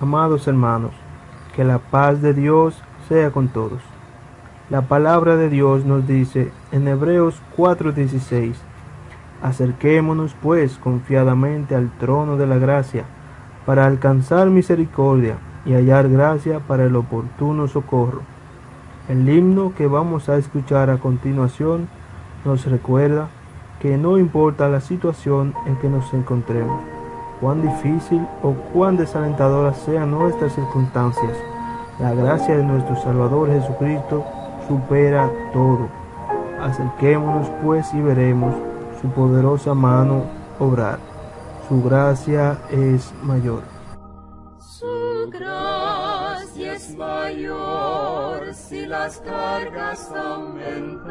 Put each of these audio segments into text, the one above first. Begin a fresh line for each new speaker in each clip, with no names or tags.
Amados hermanos, que la paz de Dios sea con todos. La palabra de Dios nos dice en Hebreos 4:16: acerquémonos pues confiadamente al trono de la gracia, para alcanzar misericordia y hallar gracia para el oportuno socorro. El himno que vamos a escuchar a continuación nos recuerda que no importa la situación en que nos encontremos, cuán difícil o cuán desalentadoras sean nuestras circunstancias, la gracia de nuestro Salvador Jesucristo supera todo. Acerquémonos pues y veremos su poderosa mano obrar. Su gracia es mayor.
Su gracia es mayor si las cargas aumentan.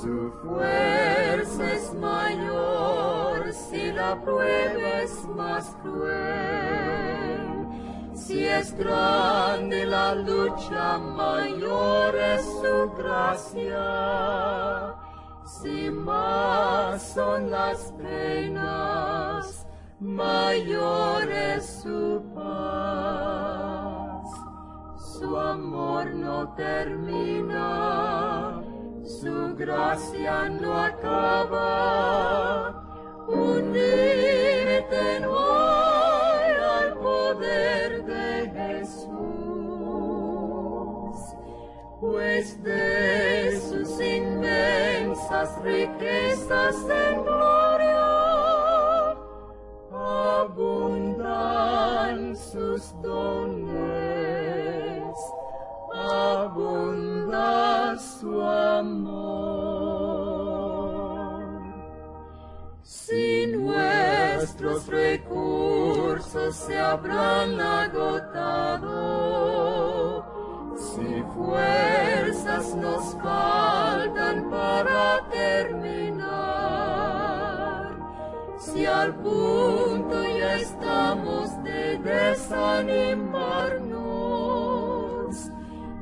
Su fuerza es mayor si la prueba es más cruel. Si es grande la lucha, mayor es su gracia. Si más son las penas, mayor es su paz. Su amor no termina, su gracia no acaba. Un límite no hay al poder de Jesús, pues de sus inmensas riquezas en gloria abundan sus dones, abunda su amor. Si nuestros recursos se habrán agotado, si fuerzas nos faltan para terminar, si al punto ya estamos de desanimarnos,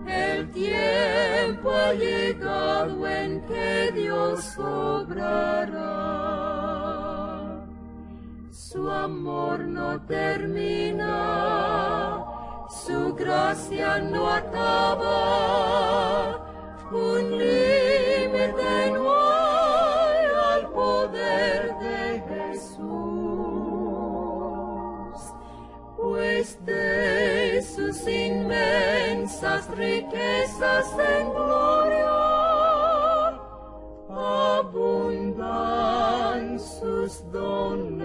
el tiempo ha llegado en que Dios obrará. Su amor no termina, su gracia no acaba. Un límite no hay al poder de Jesús, pues de sus inmensas riquezas en gloria abundan sus dones,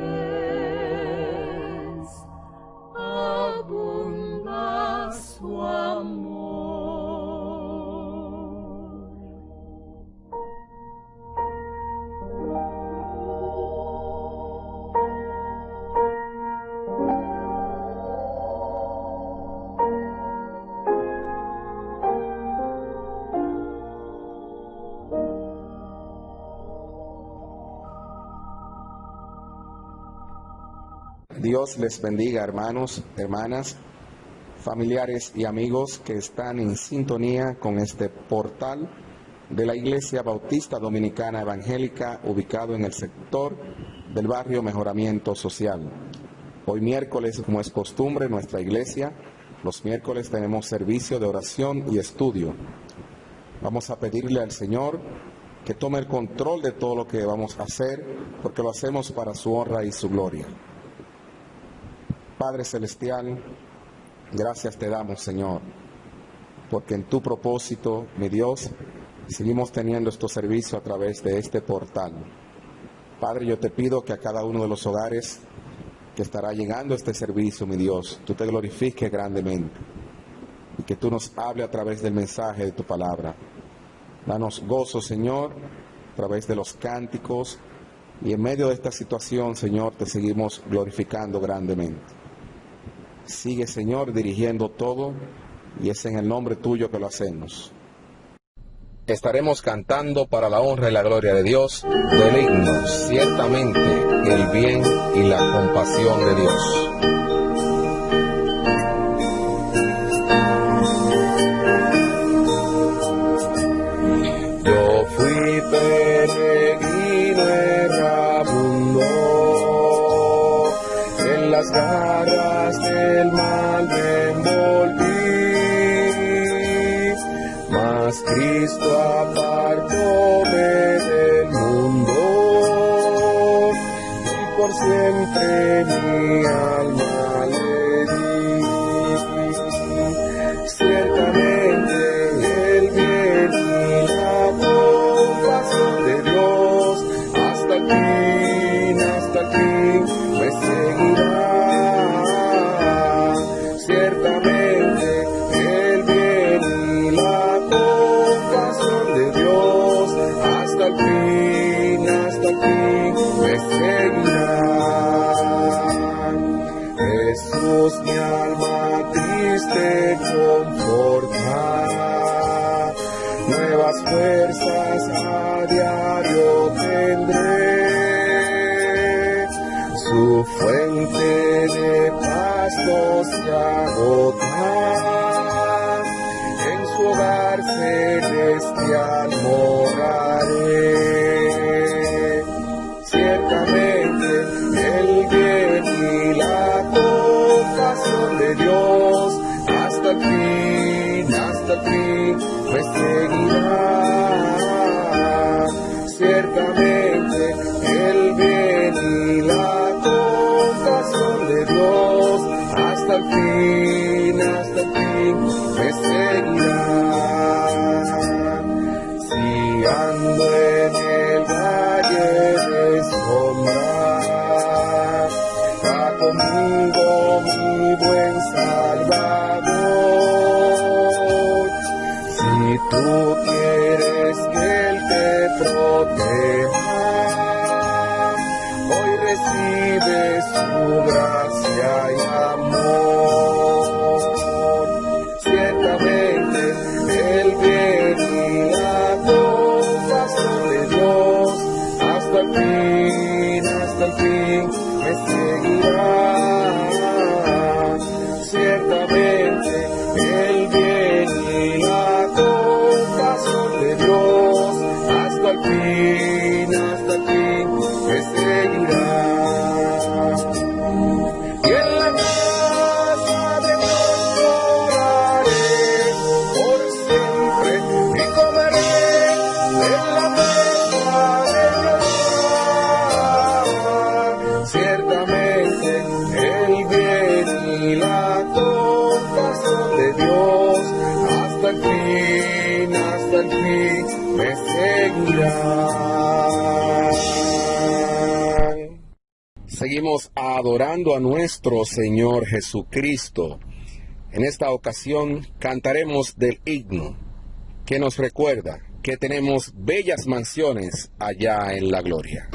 abunda su amor.
Dios les bendiga, hermanos, hermanas, familiares y amigos que están en sintonía con este portal de la Iglesia Bautista Dominicana Evangélica, ubicado en el sector del barrio Mejoramiento Social. Hoy miércoles, como es costumbre en nuestra iglesia, los miércoles tenemos servicio de oración y estudio. Vamos a pedirle al Señor que tome el control de todo lo que vamos a hacer, porque lo hacemos para su honra y su gloria. Padre Celestial, gracias te damos, Señor, porque en tu propósito, mi Dios, seguimos teniendo estos servicios a través de este portal. Padre, yo te pido que a cada uno de los hogares que estará llegando este servicio, mi Dios, tú te glorifiques grandemente y que tú nos hables a través del mensaje de tu palabra. Danos gozo, Señor, a través de los cánticos, y en medio de esta situación, Señor, te seguimos glorificando grandemente. Sigue, Señor, dirigiendo todo, y es en el nombre tuyo que lo hacemos. Estaremos cantando para la honra y la gloria de Dios del himno, ciertamente el bien y la compasión de Dios.
Yo fui peregrino errabundo en las
las garras del mal me envolví, mas Cristo apartóme del mundo, y por siempre mi alma le di. Ciertamente el bien y la compasión de Dios hasta el fin me seguirá. Ciertamente el bien y la compasión de Dios hasta el fin me seguirá. Jesús mi alma triste conforta, nuevas fuerzas a diario tendré, su fuente de paz no se agota, en su hogar celestial moraré. Ciertamente el bien y la compasión de Dios hasta el fin me seguirá. Ciertamente el bien y la compasión de Dios hasta el fin me seguirá. Si ando en el valle de sombra, va conmigo mi buen Salvador. Si tú quieres que Él te proteja, hoy recibe su gracia y amor. Ciertamente el bien y la compasión de Dios hasta el fin me seguirá. Ciertamente el bien y la compasión de Dios hasta el fin me seguirá. Y en la casa de Dios oraré por siempre y comeré en la mesa de Dios. Ciertamente el bien y la compasión de Dios hasta el fin me seguirán. Seguimos adorando a nuestro Señor Jesucristo. En esta ocasión cantaremos del himno que nos recuerda que tenemos bellas mansiones allá en la gloria.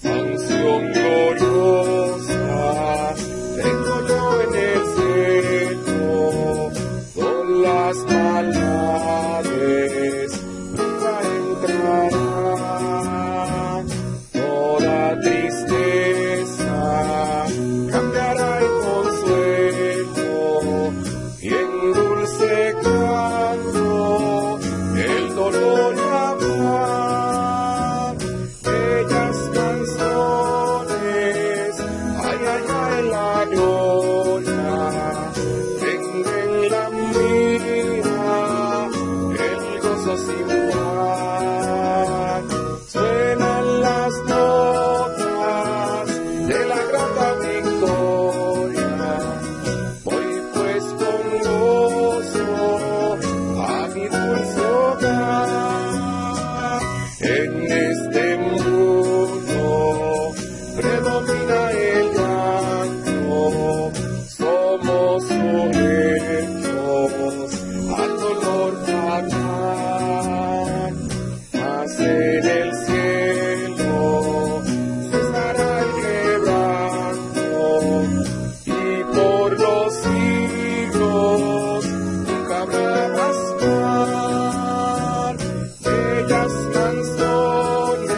Mansión gloriosa tengo yo en el cielo, son las maldades nunca entrarán, toda tristeza cambiará en consuelo y en dulce canto el dolor habrá. Bellas canciones, ay, ay, ay, la gloria, tenga en la mira el gozo sin par. Suenan las notas de la grata victoria, voy pues con gozo a mi dulce hogar. En este mundo predomina el llanto, somos sujetos al dolor fatal, mas en el cielo cesará el quebranto y por los siglos nunca habrá más mar. Bellas canciones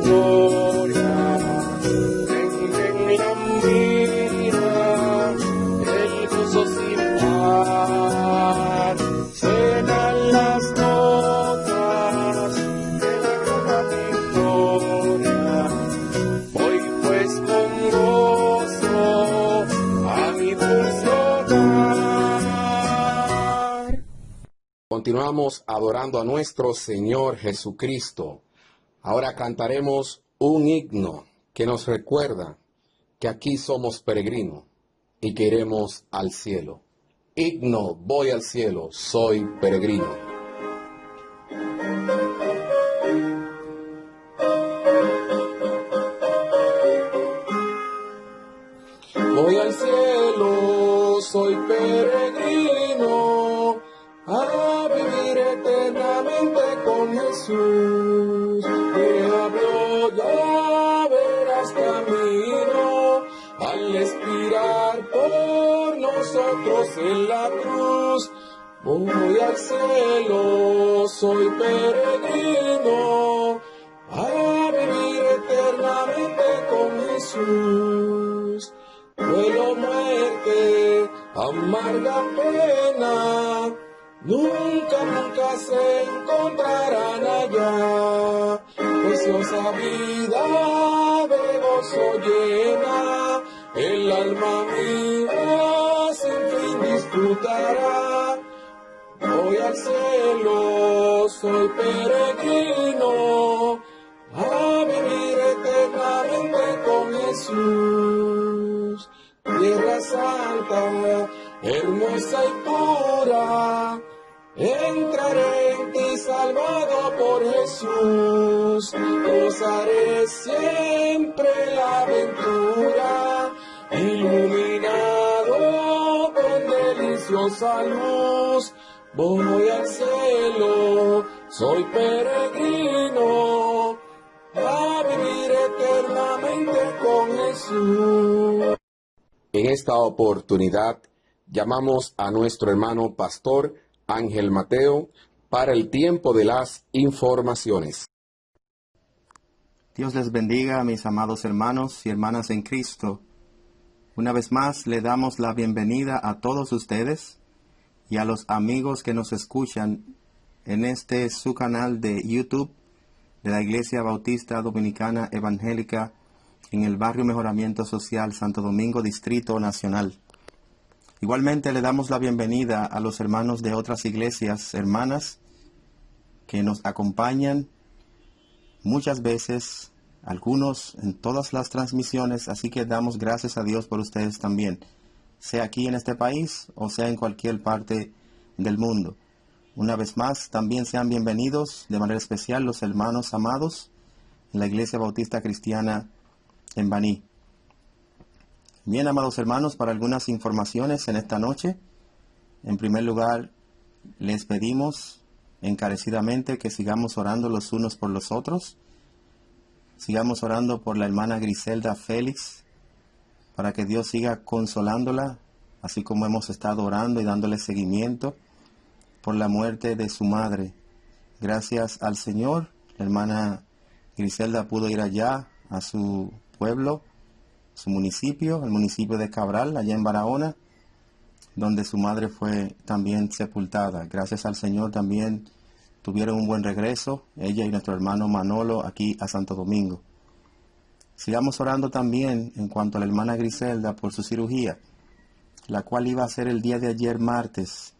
victoria. Venga, mira, el gozo sin par. Suenan las notas de la nueva victoria. Voy pues con gozo a mi dulce hogar. Continuamos adorando a nuestro Señor Jesucristo. Ahora cantaremos un himno que nos recuerda que aquí somos peregrinos y que iremos al cielo. Himno, voy al cielo, soy peregrino. Voy al cielo, soy peregrino, a vivir eternamente con Jesús. Me abrió, ya verás camino, al expirar por nosotros en la cruz. Voy al cielo, soy peregrino, a vivir eternamente con Jesús. Duelo, muerte, amarga pena, nunca se encontrarán allá. Preciosa vida de gozo llena, el alma mía sin fin disfrutará. Voy al cielo, soy peregrino, a vivir eternamente con Jesús. Tierra santa, hermosa y pura, entraré en ti salvado por Jesús. Gozaré siempre la aventura, iluminado con deliciosa luz. Voy al cielo, soy peregrino, a vivir eternamente con Jesús. En esta oportunidad llamamos a nuestro hermano pastor Ángel Mateo para el tiempo de las informaciones.
Dios les bendiga, mis amados hermanos y hermanas en Cristo. Una vez más le damos la bienvenida a todos ustedes y a los amigos que nos escuchan en este su canal de YouTube de la Iglesia Bautista Dominicana Evangélica en el barrio Mejoramiento Social Santo Domingo, Distrito Nacional. Igualmente le damos la bienvenida a los hermanos de otras iglesias hermanas que nos acompañan muchas veces, algunos en todas las transmisiones, así que damos gracias a Dios por ustedes también, sea aquí en este país o sea en cualquier parte del mundo. Una vez más, también sean bienvenidos de manera especial los hermanos amados en la Iglesia Bautista Cristiana en Baní. Bien, amados hermanos, para algunas informaciones en esta noche, en primer lugar, les pedimos encarecidamente que sigamos orando los unos por los otros. Sigamos orando por la hermana Griselda Félix, para que Dios siga consolándola, así como hemos estado orando y dándole seguimiento por la muerte de su madre. Gracias al Señor, la hermana Griselda pudo ir allá a su pueblo, su municipio, el municipio de Cabral, allá en Barahona, donde su madre fue también sepultada. Gracias al Señor también tuvieron un buen regreso, ella y nuestro hermano Manolo, aquí a Santo Domingo. Sigamos orando también en cuanto a la hermana Griselda por su cirugía, la cual iba a ser el día de ayer martes,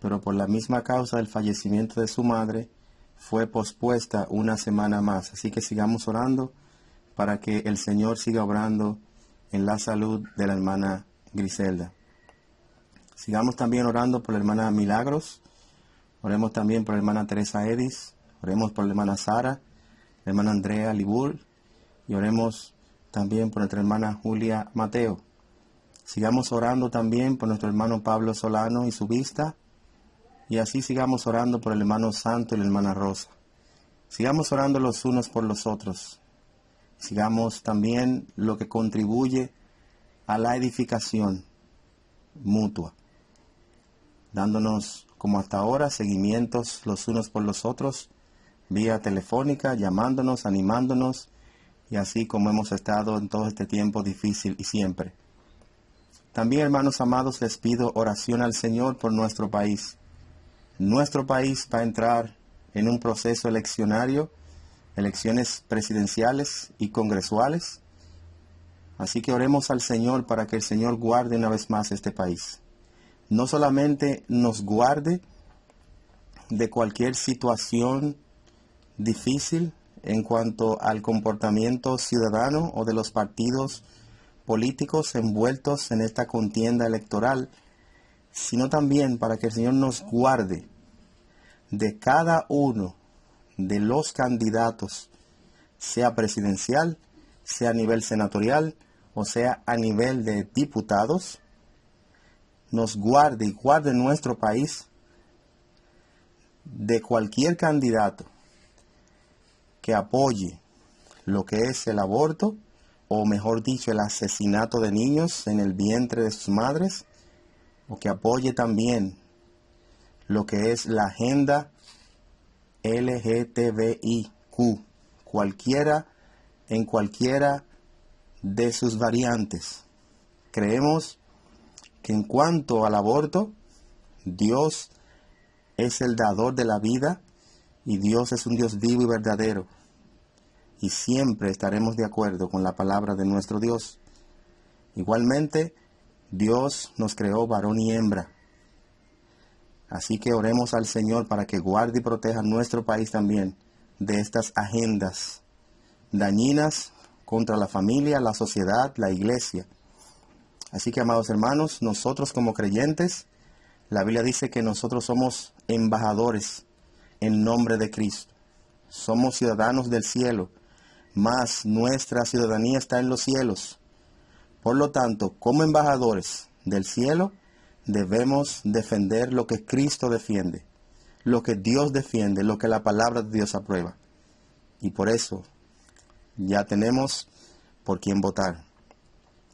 pero por la misma causa del fallecimiento de su madre, fue pospuesta una semana más. Así que sigamos orando para que el Señor siga obrando en la salud de la hermana Griselda. Sigamos también orando por la hermana Milagros. Oremos también por la hermana Teresa Edis. Oremos por la hermana Sara, la hermana Andrea Libur. Y oremos también por nuestra hermana Julia Mateo. Sigamos orando también por nuestro hermano Pablo Solano y su vista. Y así sigamos orando por el hermano Santo y la hermana Rosa. Sigamos orando los unos por los otros. Sigamos también lo que contribuye a la edificación mutua, dándonos como hasta ahora seguimientos los unos por los otros vía telefónica, llamándonos, animándonos, y así como hemos estado en todo este tiempo difícil y siempre. También, hermanos amados, les pido oración al Señor por nuestro país. Nuestro país va a entrar en un proceso eleccionario, elecciones presidenciales y congresuales. Así que oremos al Señor para que el Señor guarde una vez más este país. No solamente nos guarde de cualquier situación difícil en cuanto al comportamiento ciudadano o de los partidos políticos envueltos en esta contienda electoral, sino también para que el Señor nos guarde de cada uno de los candidatos, sea presidencial, sea a nivel senatorial o sea a nivel de diputados. Nos guarde y guarde nuestro país de cualquier candidato que apoye lo que es el aborto, o mejor dicho, el asesinato de niños en el vientre de sus madres, o que apoye también lo que es la agenda LGTBIQ, en cualquiera de sus variantes. Creemos que en cuanto al aborto, Dios es el dador de la vida y Dios es un Dios vivo y verdadero. Y siempre estaremos de acuerdo con la palabra de nuestro Dios. Igualmente, Dios nos creó varón y hembra. Así que oremos al Señor para que guarde y proteja nuestro país también de estas agendas dañinas contra la familia, la sociedad, la iglesia. Así que, amados hermanos, nosotros como creyentes, la Biblia dice que nosotros somos embajadores en nombre de Cristo. Somos ciudadanos del cielo, mas nuestra ciudadanía está en los cielos. Por lo tanto, como embajadores del cielo, debemos defender lo que Cristo defiende, lo que Dios defiende, lo que la palabra de Dios aprueba. Y por eso ya tenemos por quién votar.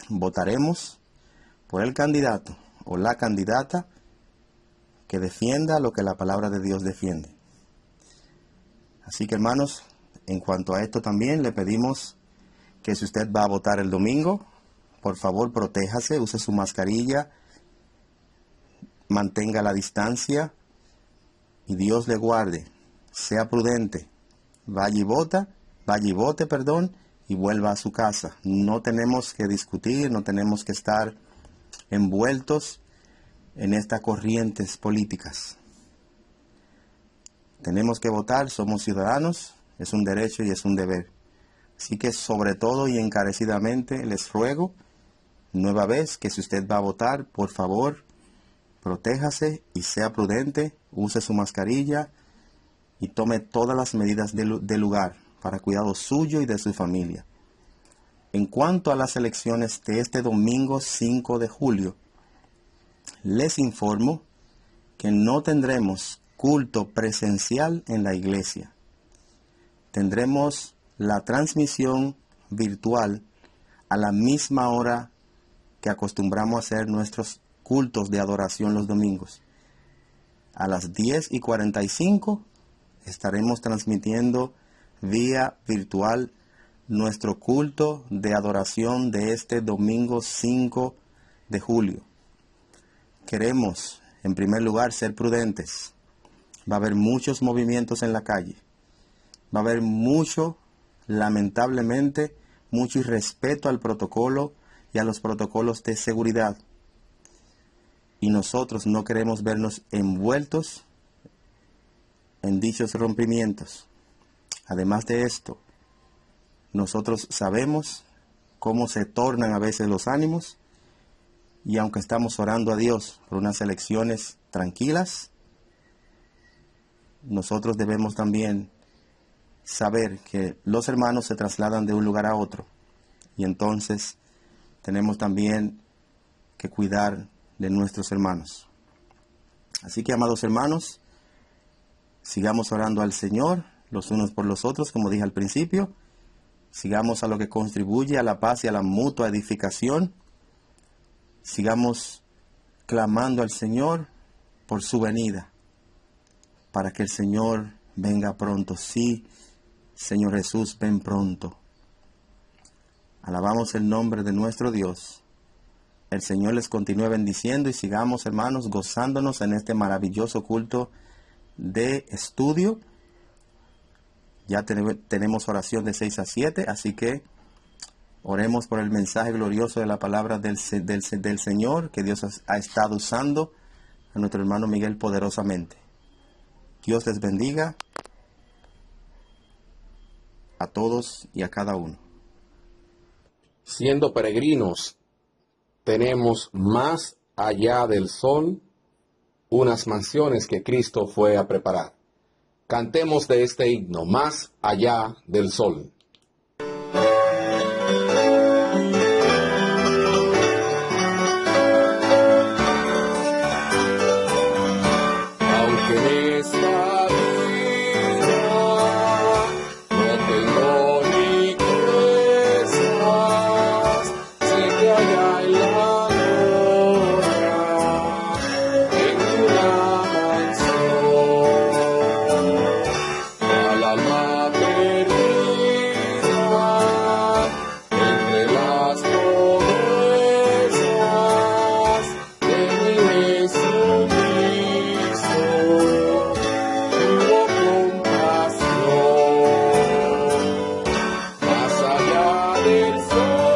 Votaremos por el candidato o la candidata que defienda lo que la palabra de Dios defiende. Así que, hermanos, en cuanto a esto también le pedimos que si usted va a votar el domingo, por favor protéjase, use su mascarilla, mantenga la distancia y Dios le guarde. Sea prudente, vaya y vote, y vuelva a su casa. No tenemos que discutir, no tenemos que estar envueltos en estas corrientes políticas. Tenemos que votar, somos ciudadanos, es un derecho y es un deber. Así que sobre todo y encarecidamente les ruego, nueva vez, que si usted va a votar, por favor, protéjase y sea prudente, use su mascarilla y tome todas las medidas del lugar para cuidado suyo y de su familia. En cuanto a las elecciones de este domingo 5 de julio, les informo que no tendremos culto presencial en la iglesia. Tendremos la transmisión virtual a la misma hora que acostumbramos a hacer nuestros cultos de adoración los domingos. A las 10:45 estaremos transmitiendo vía virtual nuestro culto de adoración de este domingo 5 de julio. Queremos, en primer lugar, ser prudentes. Va a haber muchos movimientos en la calle. Va a haber lamentablemente, mucho irrespeto al protocolo y a los protocolos de seguridad. Y nosotros no queremos vernos envueltos en dichos rompimientos. Además de esto, nosotros sabemos cómo se tornan a veces los ánimos, y aunque estamos orando a Dios por unas elecciones tranquilas, nosotros debemos también saber que los hermanos se trasladan de un lugar a otro, y entonces tenemos también que cuidar de nuestros hermanos. Así que, amados hermanos, sigamos orando al Señor los unos por los otros, como dije al principio. Sigamos a lo que contribuye a la paz y a la mutua edificación. Sigamos clamando al Señor por su venida, para que el Señor venga pronto. Sí, Señor Jesús, ven pronto. Alabamos el nombre de nuestro Dios. El Señor les continúe bendiciendo y sigamos, hermanos, gozándonos en este maravilloso culto de estudio. Ya tenemos oración de 6 a 7, así que oremos por el mensaje glorioso de la palabra del Señor que Dios ha estado usando a nuestro hermano Miguel poderosamente. Dios les bendiga a todos y a cada uno.
Siendo peregrinos, tenemos más allá del sol unas mansiones que Cristo fue a preparar. Cantemos de este himno, más allá del sol. Aunque en esta vida no tengo riquezas, sé que allá en la gloria tengo una mansión. Al alma perdida entre las promesas de mi Jesucristo, tuvo compasión. Más allá del sol,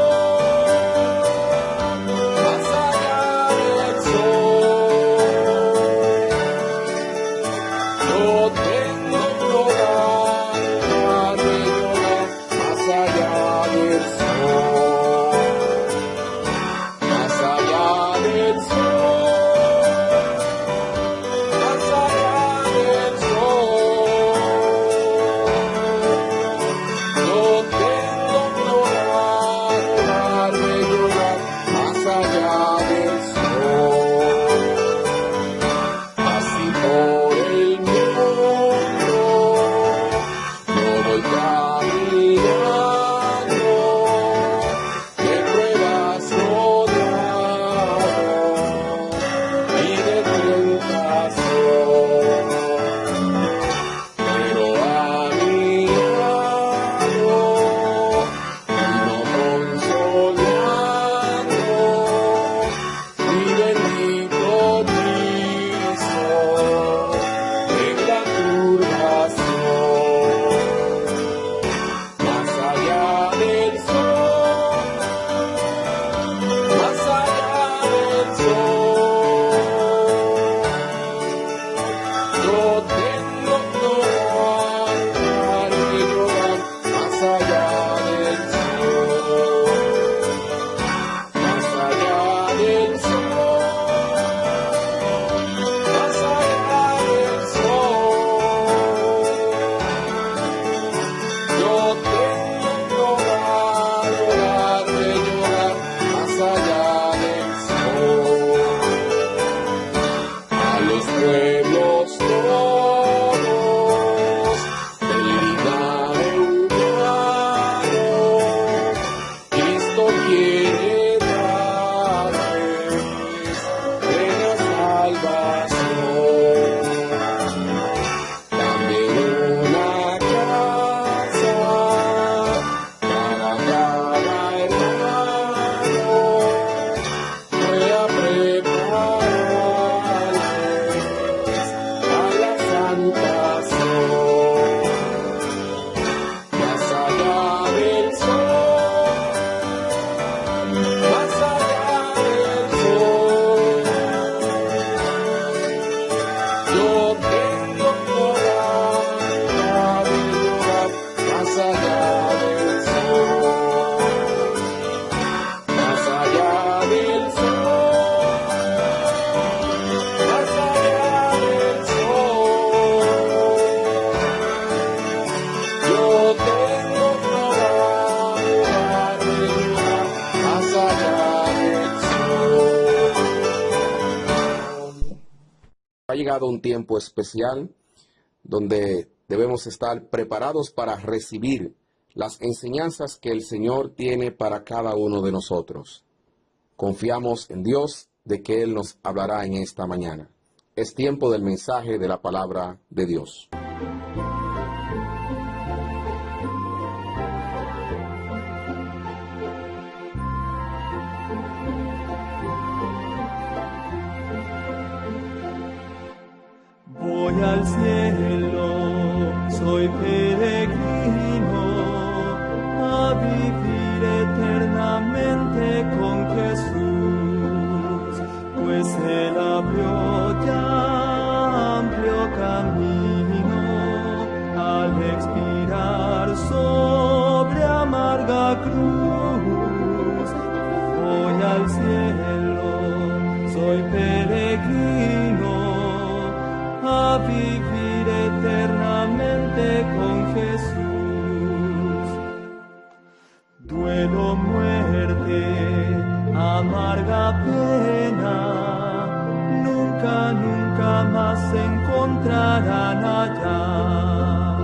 más allá del sol, yo tengo un hogar para llorar. Más allá del sol, más allá del sol, más allá del sol, yo tengo un hogar de llorar. Más allá del sol, así por el mundo yo voy caminando, de pruebas rodeado y de tentación, pero a mi lado vino consolando mi bendito Cristo en la turbación. Más allá del sol, más allá del sol, yo tengo un hogar de llorar. Más allá del sol, más allá del sol, más allá del sol, yo tengo un hogar de llorar. Más allá del sol, a los pueblos todos del librado, Cristo quiere darles plena salvación. También una casa para cada hermano, voy a prepararles a la santación. Más allá del sol, más allá del sol, yo tengo un hogar de llorar. Más allá del sol, más allá del sol, más allá del sol, yo tengo un hogar de llorar. Más allá del sol. Ha llegado un tiempo especial donde debemos estar preparados para recibir las enseñanzas que el Señor tiene para cada uno de nosotros. Confiamos en Dios de que Él nos hablará en esta mañana. Es tiempo del mensaje de la palabra de Dios.
voy al cielo, soy peregrino a vivir eternamente con Jesús, pues Él abrió ya amplio camino al expirar sobre amarga cruz. Voy al cielo, soy peregrino a vivir eternamente con Jesús. Duelo, muerte, amarga pena, nunca, nunca más se encontrarán allá.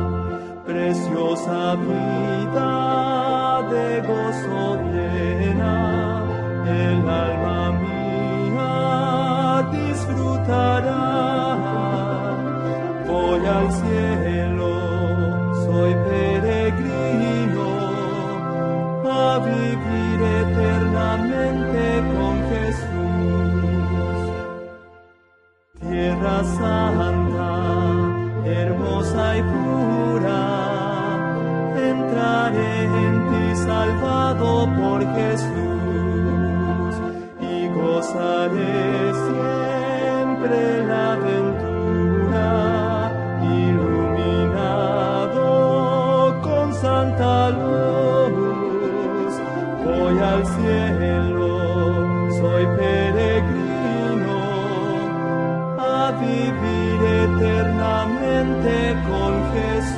Preciosa vida de gozo llena, el alma mía disfrutará. Voy al cielo, soy peregrino a vivir eternamente con Jesús. Tierra santa, hermosa y pura, entraré en ti salvado por Jesús y gozaré siempre la aventura, iluminado con santa luz. Voy al cielo, soy peregrino a vivir eternamente con Jesús.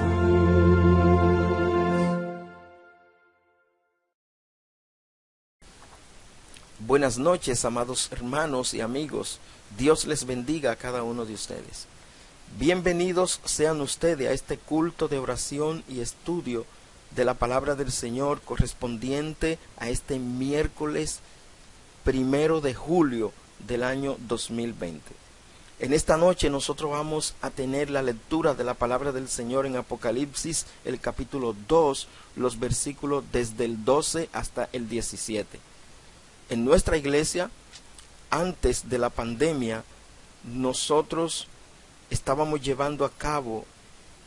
Buenas noches, amados hermanos y amigos. Dios les bendiga a cada uno de ustedes. Bienvenidos sean ustedes a este culto de oración y estudio de la palabra del Señor correspondiente a este miércoles 1 de julio del año 2020. En esta noche nosotros vamos a tener la lectura de la palabra del Señor en Apocalipsis, el capítulo 2, los versículos desde el 12 hasta el 17. En nuestra iglesia, antes de la pandemia, nosotros estábamos llevando a cabo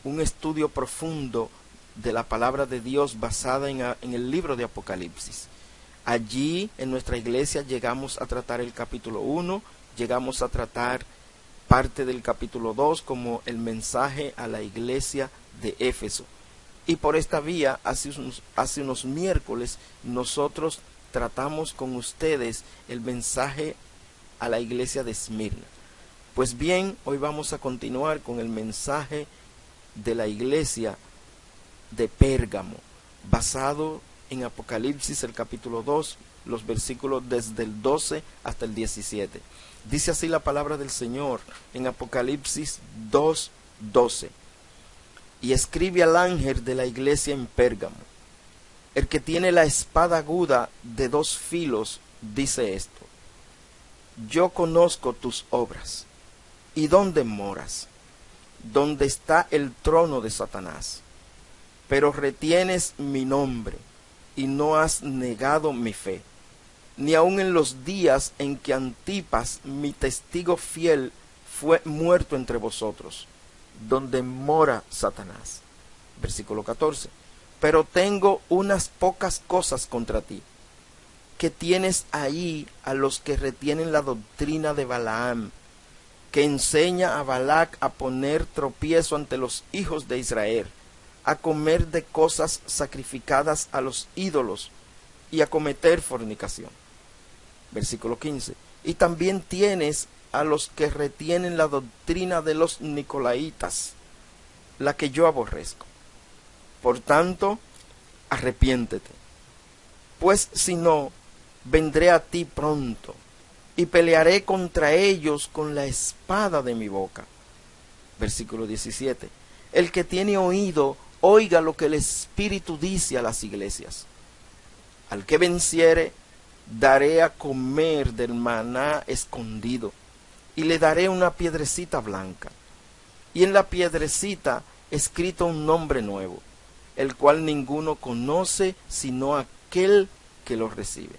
un estudio profundo de la palabra de Dios basada en el libro de Apocalipsis. Allí en nuestra iglesia llegamos a tratar el capítulo 1, llegamos a tratar parte del capítulo 2 como el mensaje a la iglesia de Éfeso. Y por esta vía, hace unos miércoles, nosotros tratamos con ustedes el mensaje a la iglesia de Esmirna. Pues bien, hoy vamos a continuar con el mensaje de la iglesia de Pérgamo, basado en Apocalipsis el capítulo 2, los versículos desde el 12 hasta el 17. Dice así la palabra del Señor en Apocalipsis 2:12. Y escribe al ángel de la iglesia en Pérgamo, el que tiene la espada aguda de 2 filos, dice esto: yo conozco tus obras, y dónde moras, donde está el trono de Satanás, pero retienes mi nombre, y no has negado mi fe, ni aun en los días en que Antipas, mi testigo fiel, fue muerto entre vosotros, donde mora Satanás. Versículo 14. Pero tengo unas pocas cosas contra ti, que tienes ahí a los que retienen la doctrina de Balaam, que enseña a Balac a poner tropiezo ante los hijos de Israel, a comer de cosas sacrificadas a los ídolos y a cometer fornicación. Versículo 15. Y también tienes a los que retienen la doctrina de los nicolaitas, la que yo aborrezco. Por tanto, arrepiéntete, pues si no, vendré a ti pronto, y pelearé contra ellos con la espada de mi boca. Versículo 17. El que tiene oído, oiga lo que el Espíritu dice a las iglesias. Al que venciere, daré a comer del maná escondido, y le daré una piedrecita blanca, y en la piedrecita escrito un nombre nuevo, el cual ninguno conoce sino aquel que lo recibe.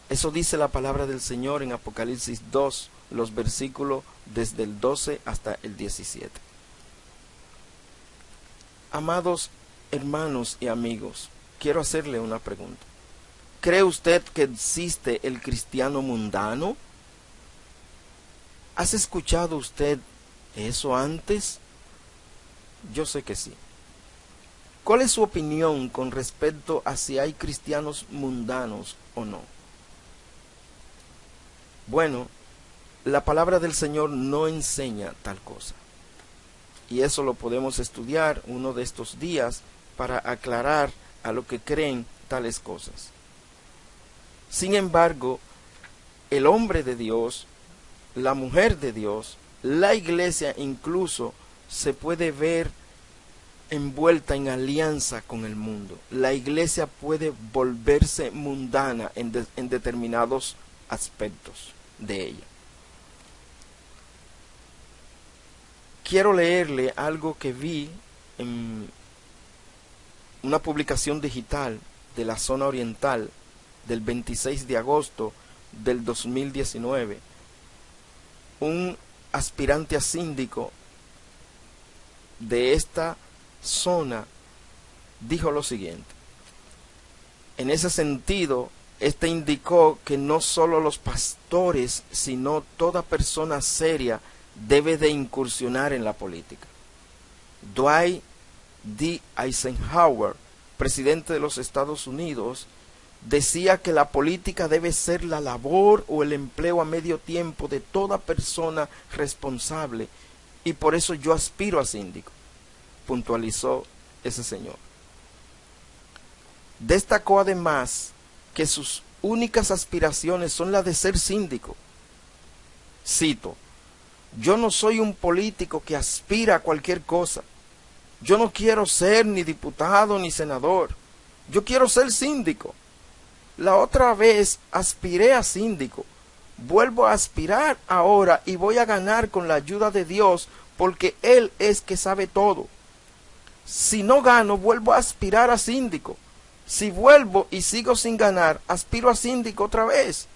Eso dice la palabra del Señor en Apocalipsis 2, los versículos desde el 12 hasta el 17. Amados hermanos y amigos, quiero hacerle una pregunta. ¿Cree usted que existe el cristiano mundano? ¿Has escuchado usted eso antes? Yo sé que sí. ¿Cuál es su opinión con respecto a si hay cristianos mundanos o no? Bueno, la palabra del Señor no enseña tal cosa. Y eso lo podemos estudiar uno de estos días para aclarar a lo que creen tales cosas. Sin embargo, el hombre de Dios, la mujer de Dios, la iglesia incluso se puede ver envuelta en alianza con el mundo. La iglesia puede volverse mundana en determinados aspectos de ella. Quiero leerle algo que vi en una publicación digital de la zona oriental del 26 de agosto del 2019. Un aspirante a síndico de esta zona dijo lo siguiente. En ese sentido, indicó que no solo los pastores, sino toda persona seria debe de incursionar en la política. Dwight D. Eisenhower, presidente de los Estados Unidos, decía que la política debe ser la labor o el empleo a medio tiempo de toda persona responsable, y por eso yo aspiro a síndico, puntualizó ese señor. Destacó además que sus únicas aspiraciones son las de ser síndico. Cito: yo no soy un político que aspira a cualquier cosa. Yo no quiero ser ni diputado ni senador. Yo quiero ser síndico. La otra vez aspiré a síndico. Vuelvo a aspirar ahora y voy a ganar con la ayuda de Dios, porque Él es que sabe todo. Si no gano, vuelvo a aspirar a síndico. Si vuelvo y sigo sin ganar, aspiro a síndico otra vez.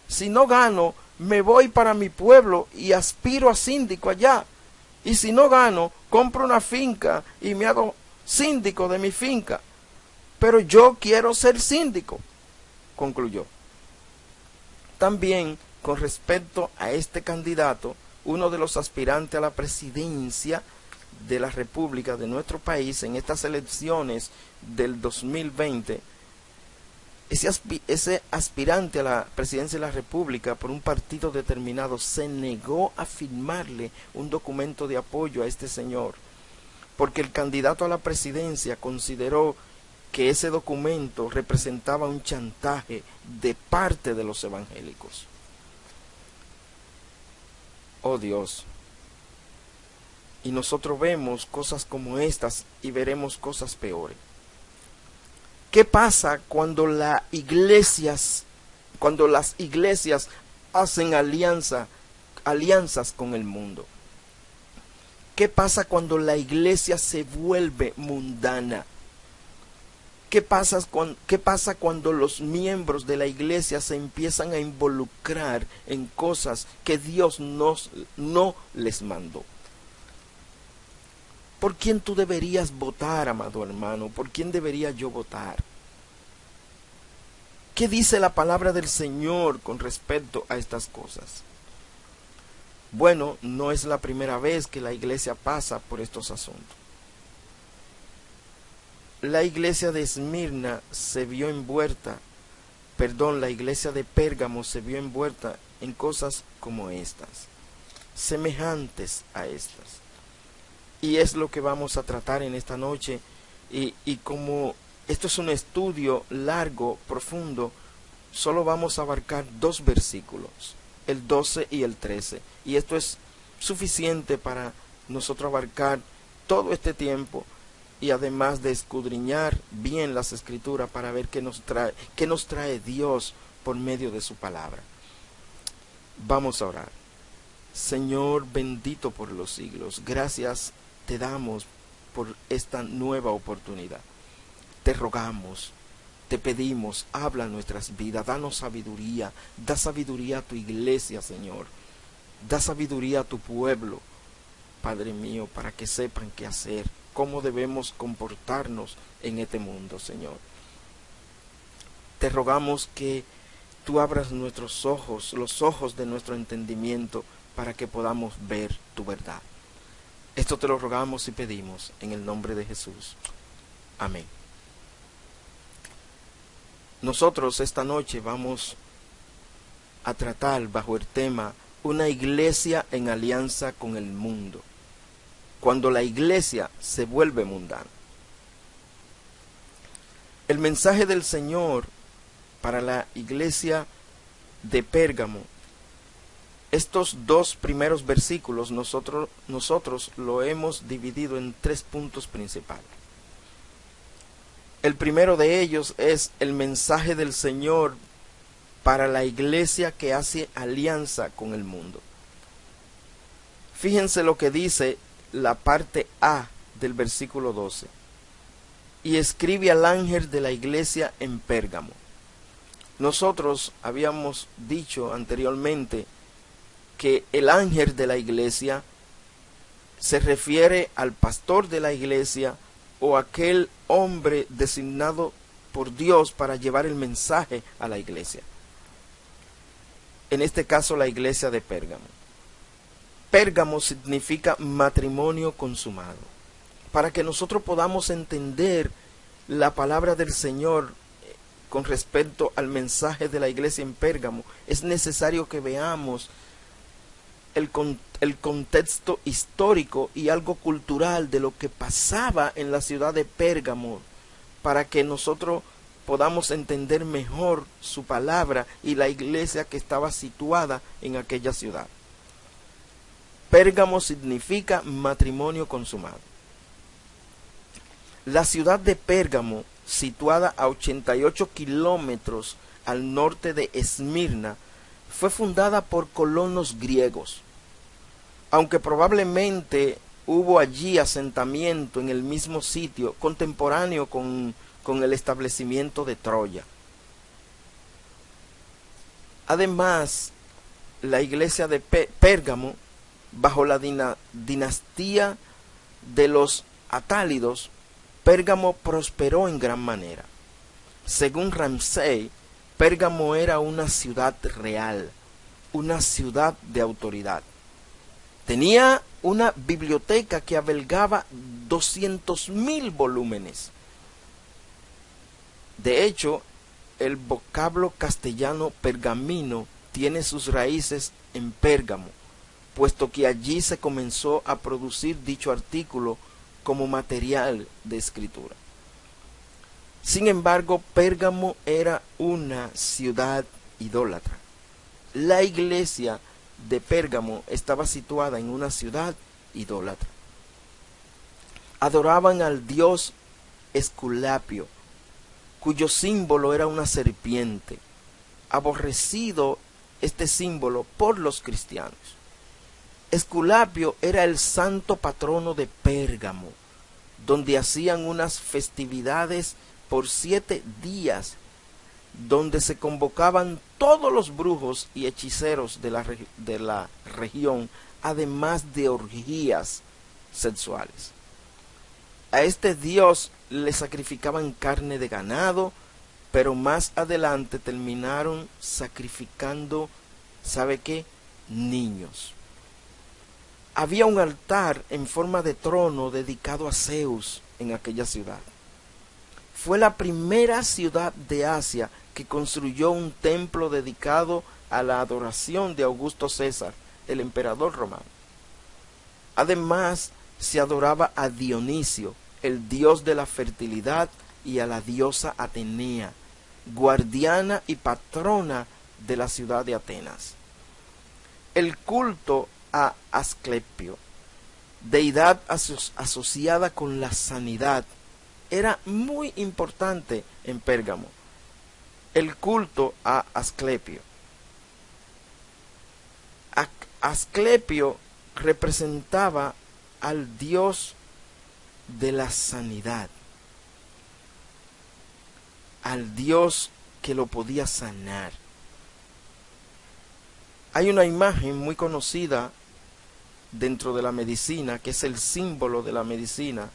Si no gano, me voy para mi pueblo y aspiro a síndico allá. Y si no gano, compro una finca y me hago síndico de mi finca. Pero yo quiero ser síndico, concluyó. También, con respecto a este candidato, uno de los aspirantes a la presidencia de la República de nuestro país en estas elecciones del 2020, ese aspirante a la presidencia de la República por un partido determinado se negó a firmarle un documento de apoyo a este señor, porque el candidato a la presidencia consideró que ese documento representaba un chantaje de parte de los evangélicos. Oh Dios. Y nosotros vemos cosas como estas y veremos cosas peores. ¿Qué pasa cuando las iglesias hacen alianzas con el mundo? ¿Qué pasa cuando la iglesia se vuelve mundana? ¿Qué pasa cuando los miembros de la iglesia se empiezan a involucrar en cosas que Dios no les mandó? ¿Por quién tú deberías votar, amado hermano? ¿Por quién debería yo votar? ¿Qué dice la palabra del Señor con respecto a estas cosas? Bueno, no es la primera vez que la iglesia pasa por estos asuntos. La iglesia de Esmirna se vio envuelta, la iglesia de Pérgamo se vio envuelta en cosas como estas, semejantes a estas. Y es lo que vamos a tratar en esta noche, y como esto es un estudio largo, profundo, solo vamos a abarcar 2 versículos, el 12 y el 13, y esto es suficiente para nosotros abarcar todo este tiempo, y además de escudriñar bien las Escrituras para ver qué nos trae Dios por medio de su palabra. Vamos a orar. Señor bendito por los siglos, gracias te damos por esta nueva oportunidad. Te rogamos, te pedimos, habla nuestras vidas, danos sabiduría, da sabiduría a tu iglesia, Señor. Da sabiduría a tu pueblo, Padre mío, para que sepan qué hacer, cómo debemos comportarnos en este mundo, Señor. Te rogamos que tú abras nuestros ojos, los ojos de nuestro entendimiento, para que podamos ver tu verdad. Esto te lo rogamos y pedimos en el nombre de Jesús. Amén. Nosotros esta noche vamos a tratar bajo el tema una iglesia en alianza con el mundo, cuando la iglesia se vuelve mundana. El mensaje del Señor para la iglesia de Pérgamo, estos dos primeros versículos nosotros lo hemos dividido en 3 puntos principales. El primero de ellos es el mensaje del Señor para la iglesia que hace alianza con el mundo. Fíjense lo que dice la parte A del versículo 12. Y escribe al ángel de la iglesia en Pérgamo. Nosotros habíamos dicho anteriormente que el ángel de la iglesia se refiere al pastor de la iglesia o aquel hombre designado por Dios para llevar el mensaje a la iglesia. En este caso, la iglesia de Pérgamo. Pérgamo significa matrimonio consumado. Para que nosotros podamos entender la palabra del Señor con respecto al mensaje de la iglesia en Pérgamo, es necesario que veamos el contexto histórico y algo cultural de lo que pasaba en la ciudad de Pérgamo, para que nosotros podamos entender mejor su palabra y la iglesia que estaba situada en aquella ciudad. Pérgamo significa matrimonio consumado. La ciudad de Pérgamo, situada a 88 kilómetros al norte de Esmirna, fue fundada por colonos griegos. Aunque probablemente hubo allí asentamiento en el mismo sitio, contemporáneo con el establecimiento de Troya. Además, la iglesia de Pérgamo, bajo la dinastía de los Atálidos, Pérgamo prosperó en gran manera. Según Ramsay, Pérgamo era una ciudad real, una ciudad de autoridad. Tenía una biblioteca que albergaba 200,000 volúmenes. De hecho, el vocablo castellano pergamino tiene sus raíces en Pérgamo, puesto que allí se comenzó a producir dicho artículo como material de escritura. Sin embargo, Pérgamo era una ciudad idólatra. La iglesia de Pérgamo estaba situada en una ciudad idólatra. Adoraban al dios Esculapio, cuyo símbolo era una serpiente, aborrecido este símbolo por los cristianos. Esculapio era el santo patrono de Pérgamo, donde hacían unas festividades por 7 días, donde se convocaban todos los brujos y hechiceros de la región, además de orgías sexuales. A este dios le sacrificaban carne de ganado, pero más adelante terminaron sacrificando, ¿sabe qué? Niños. Había un altar en forma de trono dedicado a Zeus en aquella ciudad. Fue la primera ciudad de Asia que construyó un templo dedicado a la adoración de Augusto César, el emperador romano. Además, se adoraba a Dionisio, el dios de la fertilidad, y a la diosa Atenea, guardiana y patrona de la ciudad de Atenas. El culto a Asclepio, deidad asociada con la sanidad, era muy importante en Pérgamo. El culto a Asclepio. Asclepio representaba al dios de la sanidad, al dios que lo podía sanar. Hay una imagen muy conocida dentro de la medicina, que es el símbolo de la medicina,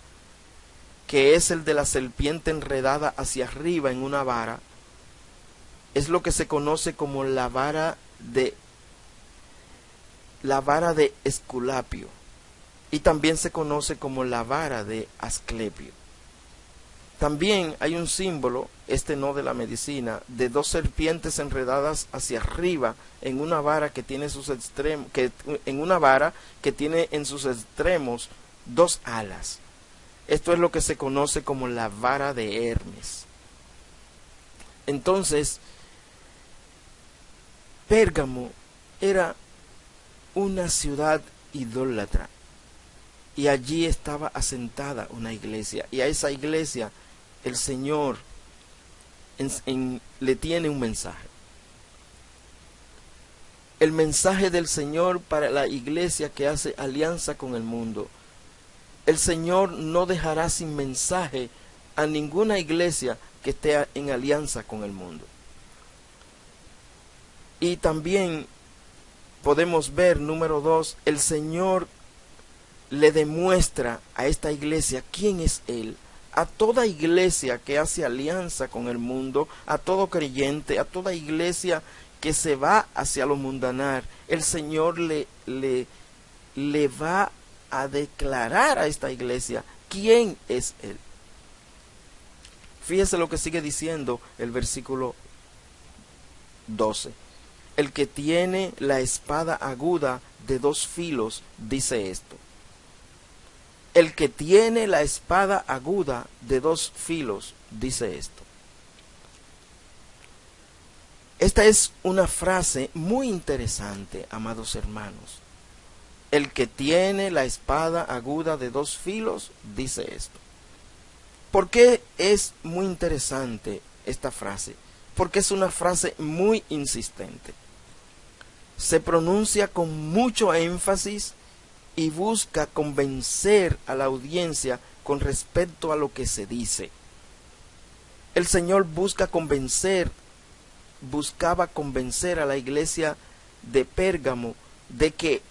que es el de la serpiente enredada hacia arriba en una vara. Es lo que se conoce como la vara de Esculapio, y también se conoce como la vara de Asclepio. También hay un símbolo, este no de la medicina, de dos serpientes enredadas hacia arriba en una vara que tiene en sus extremos dos alas. Esto es lo que se conoce como la vara de Hermes. Entonces, Pérgamo era una ciudad idólatra, y allí estaba asentada una iglesia, y a esa iglesia el Señor le tiene un mensaje. El mensaje del Señor para la iglesia que hace alianza con el mundo. El Señor no dejará sin mensaje a ninguna iglesia que esté en alianza con el mundo. Y también podemos ver, número 2, el Señor le demuestra a esta iglesia quién es Él. A toda iglesia que hace alianza con el mundo, a todo creyente, a toda iglesia que se va hacia lo mundanar, el Señor le va a declarar a esta iglesia quién es Él. Fíjese lo que sigue diciendo el versículo 12. El que tiene la espada aguda de 2 filos dice esto. El que tiene la espada aguda de 2 filos dice esto. Esta es una frase muy interesante, amados hermanos. El que tiene la espada aguda de 2 filos dice esto. ¿Por qué es muy interesante esta frase? Porque es una frase muy insistente. Se pronuncia con mucho énfasis y busca convencer a la audiencia con respecto a lo que se dice. El Señor buscaba convencer a la iglesia de Pérgamo de que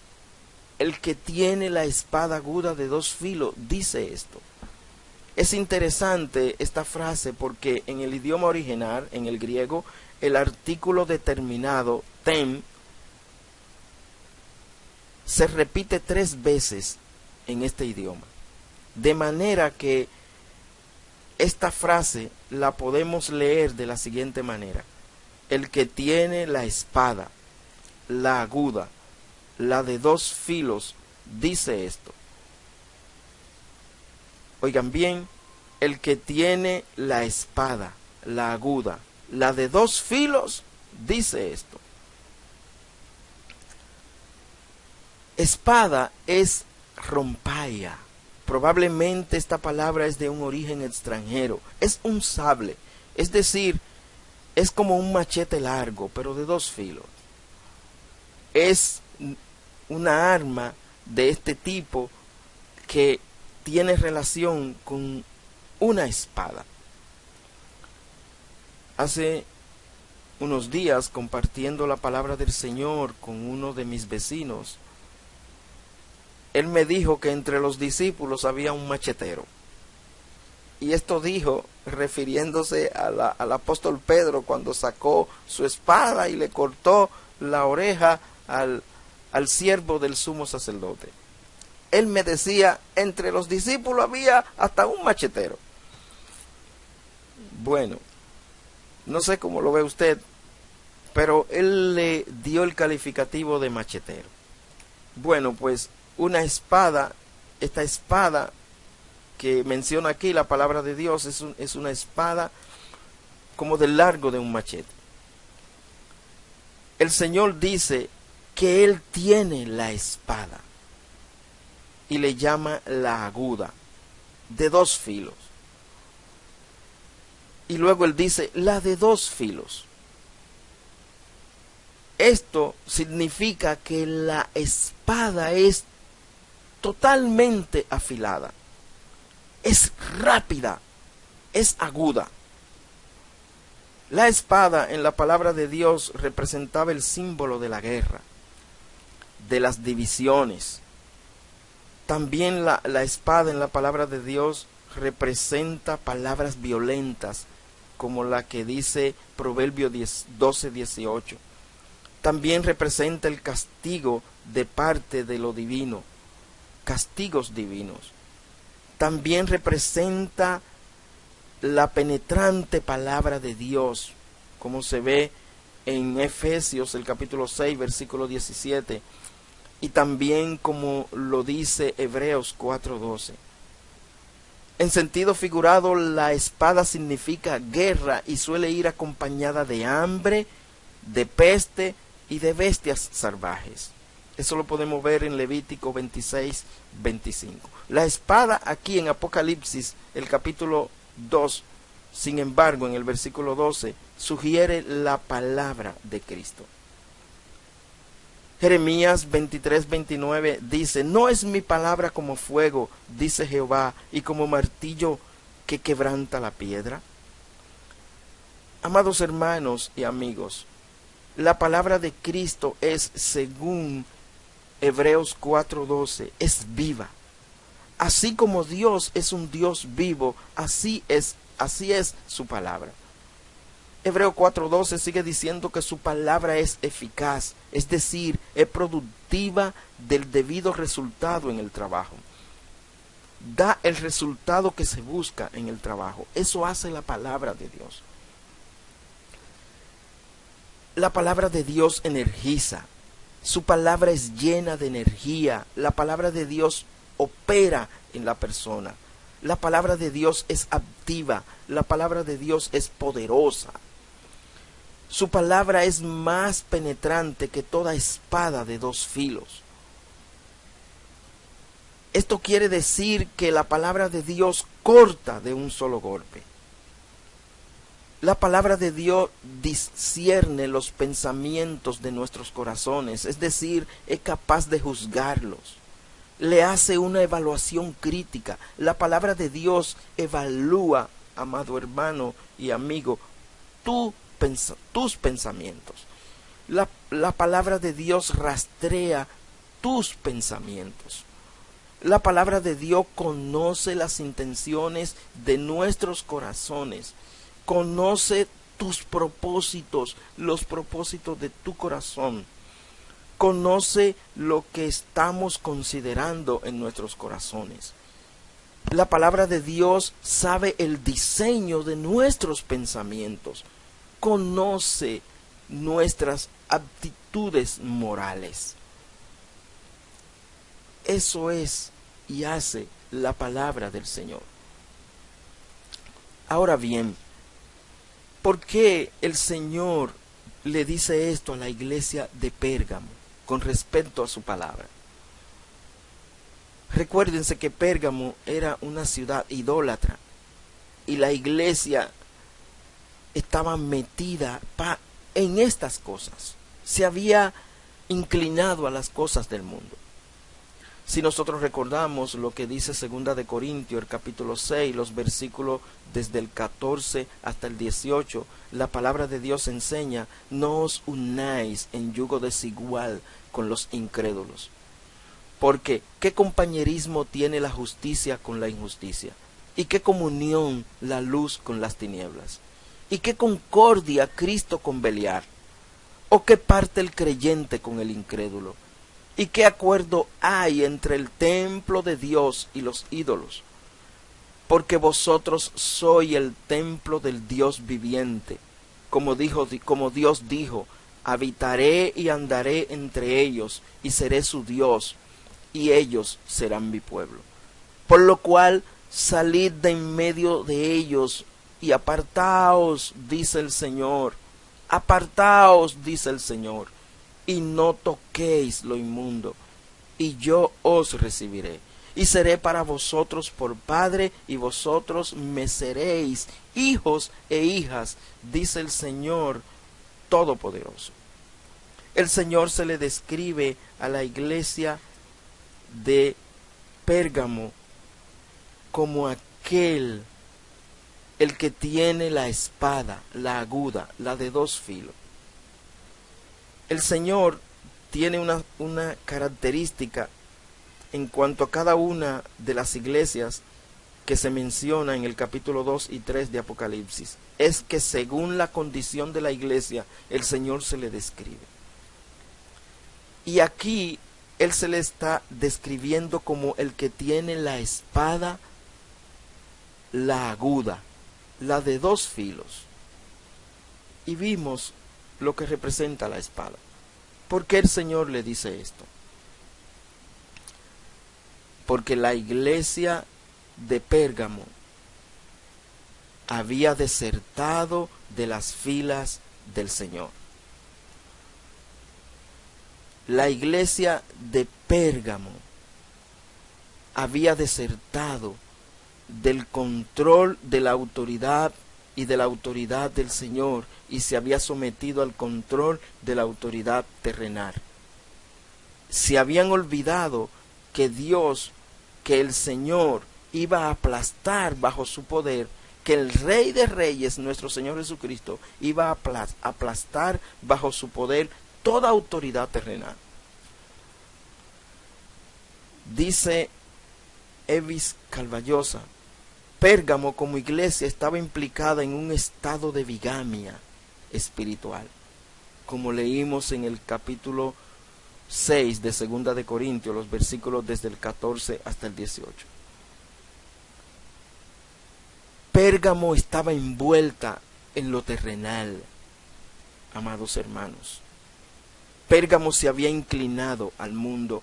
el que tiene la espada aguda de 2 filos dice esto. Es interesante esta frase porque en el idioma original, en el griego, el artículo determinado, tem, se repite 3 veces en este idioma. De manera que esta frase la podemos leer de la siguiente manera. El que tiene la espada, la aguda, la de 2 filos, dice esto. Oigan bien, el que tiene la espada, la aguda, la de 2 filos, dice esto. Espada es rompaya. Probablemente esta palabra es de un origen extranjero. Es un sable, es decir, es como un machete largo, pero de 2 filos. Es una arma de este tipo que tiene relación con una espada. Hace unos días, compartiendo la palabra del Señor con uno de mis vecinos, él me dijo que entre los discípulos había un machetero. Y esto dijo refiriéndose al apóstol Pedro cuando sacó su espada y le cortó la oreja al siervo del sumo sacerdote. Él me decía, entre los discípulos había hasta un machetero. Bueno, no sé cómo lo ve usted, pero él le dio el calificativo de machetero. Bueno, pues una espada, esta espada que menciona aquí la palabra de Dios es una espada como del largo de un machete. El Señor dice que Él tiene la espada y le llama la aguda, de 2 filos. Y luego Él dice la de 2 filos. Esto significa que la espada es totalmente afilada, es rápida, es aguda. La espada en la palabra de Dios representaba el símbolo de la guerra. de las divisiones. También la espada en la palabra de Dios representa palabras violentas, como la que dice Proverbio 12:18. También representa el castigo de parte de lo divino, castigos divinos. También representa la penetrante palabra de Dios, como se ve en Efesios el capítulo 6, versículo 17, y también como lo dice Hebreos 4:12. En sentido figurado, la espada significa guerra y suele ir acompañada de hambre, de peste y de bestias salvajes. Eso lo podemos ver en Levítico 26:25. La espada aquí en Apocalipsis, el capítulo 2, sin embargo, en el versículo 12, sugiere la palabra de Cristo. Jeremías 23:29 dice: no es mi palabra como fuego, dice Jehová, y como martillo que quebranta la piedra. Amados hermanos y amigos, la palabra de Cristo es, según Hebreos 4:12, es viva. Así como Dios es un Dios vivo, así es su palabra. Hebreo 4:12 sigue diciendo que su palabra es eficaz, es decir, es productiva del debido resultado en el trabajo. Da el resultado que se busca en el trabajo. Eso hace la palabra de Dios. La palabra de Dios energiza. Su palabra es llena de energía. La palabra de Dios opera en la persona. La palabra de Dios es activa. La palabra de Dios es poderosa. Su palabra es más penetrante que toda espada de dos filos. Esto quiere decir que la palabra de Dios corta de un solo golpe. La palabra de Dios discierne los pensamientos de nuestros corazones, es decir, es capaz de juzgarlos. Le hace una evaluación crítica. La palabra de Dios evalúa, amado hermano y amigo, tus pensamientos. La palabra de Dios rastrea tus pensamientos. La palabra de Dios conoce las intenciones de nuestros corazones. Conoce tus propósitos, los propósitos de tu corazón. Conoce lo que estamos considerando en nuestros corazones. La palabra de Dios sabe el diseño de nuestros pensamientos. Conoce nuestras actitudes morales. Eso es y hace la palabra del Señor. Ahora bien, ¿por qué el Señor le dice esto a la iglesia de Pérgamo con respecto a su palabra? Recuérdense que Pérgamo era una ciudad idólatra y la iglesia estaba metida en estas cosas. Se había inclinado a las cosas del mundo. Si nosotros recordamos lo que dice 2 de Corintios, el capítulo 6, los versículos desde el 14 hasta el 18, la palabra de Dios enseña: no os unáis en yugo desigual con los incrédulos. Porque, ¿qué compañerismo tiene la justicia con la injusticia? ¿Y qué comunión la luz con las tinieblas? ¿Y qué concordia Cristo con Beliar? ¿O qué parte el creyente con el incrédulo? ¿Y qué acuerdo hay entre el templo de Dios y los ídolos? Porque vosotros sois el templo del Dios viviente. Como Dios dijo: habitaré y andaré entre ellos, y seré su Dios, y ellos serán mi pueblo. Por lo cual, salid de en medio de ellos, y apartaos, dice el Señor. Apartaos, dice el Señor, y no toquéis lo inmundo, y yo os recibiré, y seré para vosotros por padre, y vosotros me seréis hijos e hijas, dice el Señor Todopoderoso. El Señor se le describe a la iglesia de Pérgamo como aquel, el que tiene la espada, la aguda, la de dos filos. El Señor tiene una característica en cuanto a cada una de las iglesias que se menciona en el capítulo 2 y 3 de Apocalipsis. Es que según la condición de la iglesia, el Señor se le describe. Y aquí Él se le está describiendo como el que tiene la espada, la aguda, la de dos filos. Y vimos lo que representa la espada. ¿Por qué el Señor le dice esto? Porque la iglesia de Pérgamo había desertado de las filas del Señor. La iglesia de Pérgamo había desertado del control de la autoridad y de la autoridad del Señor y se había sometido al control de la autoridad terrenal. Se habían olvidado que Dios, que el Señor iba a aplastar bajo su poder, que el Rey de Reyes, nuestro Señor Jesucristo, iba a aplastar bajo su poder toda autoridad terrenal. Dice Evis Calvallosa, Pérgamo como iglesia estaba implicada en un estado de bigamia espiritual, como leímos en el capítulo 6 de 2 de Corintios, los versículos desde el 14 hasta el 18. Pérgamo estaba envuelta en lo terrenal, amados hermanos. Pérgamo se había inclinado al mundo.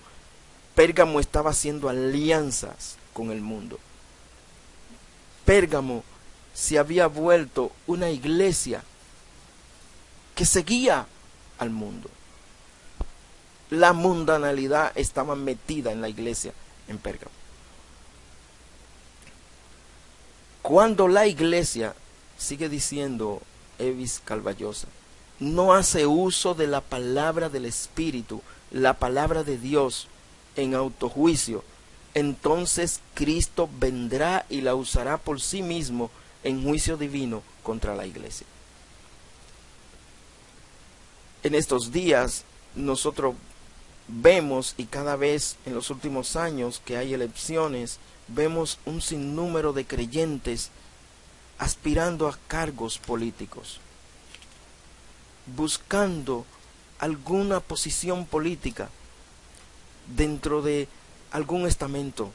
Pérgamo estaba haciendo alianzas con el mundo. Pérgamo se había vuelto una iglesia que seguía al mundo. La mundanalidad estaba metida en la iglesia en Pérgamo. Cuando la iglesia, sigue diciendo Evis Calvallosa, no hace uso de la palabra del Espíritu, la palabra de Dios, en autojuicio, entonces Cristo vendrá y la usará por sí mismo en juicio divino contra la iglesia. En estos días nosotros vemos, y cada vez en los últimos años que hay elecciones, vemos un sinnúmero de creyentes aspirando a cargos políticos, buscando alguna posición política dentro de algún estamento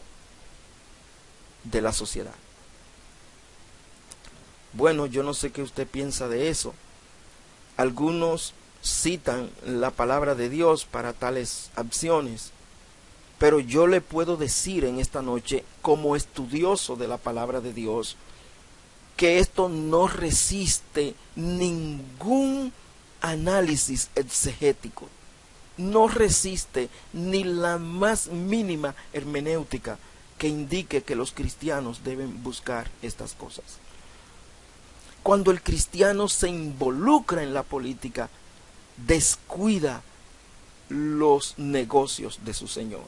de la sociedad. Bueno, yo no sé qué usted piensa de eso. Algunos citan la palabra de Dios para tales acciones, pero yo le puedo decir en esta noche, como estudioso de la palabra de Dios, que esto no resiste ningún análisis exegético, no resiste ni la más mínima hermenéutica que indique que los cristianos deben buscar estas cosas. Cuando el cristiano se involucra en la política, descuida los negocios de su Señor.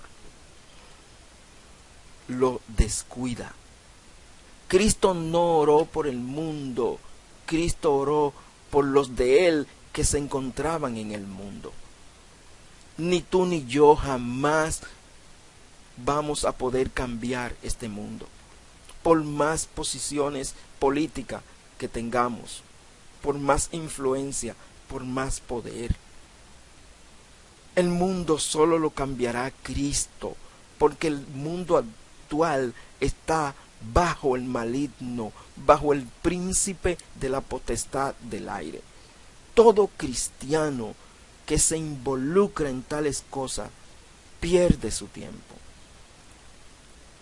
Lo descuida. Cristo no oró por el mundo, Cristo oró por los de Él que se encontraban en el mundo. Ni tú ni yo jamás vamos a poder cambiar este mundo, por más posiciones políticas que tengamos, por más influencia, por más poder. El mundo solo lo cambiará Cristo, porque el mundo actual está bajo el maligno, bajo el príncipe de la potestad del aire. Todo cristiano que se involucra en tales cosas pierde su tiempo.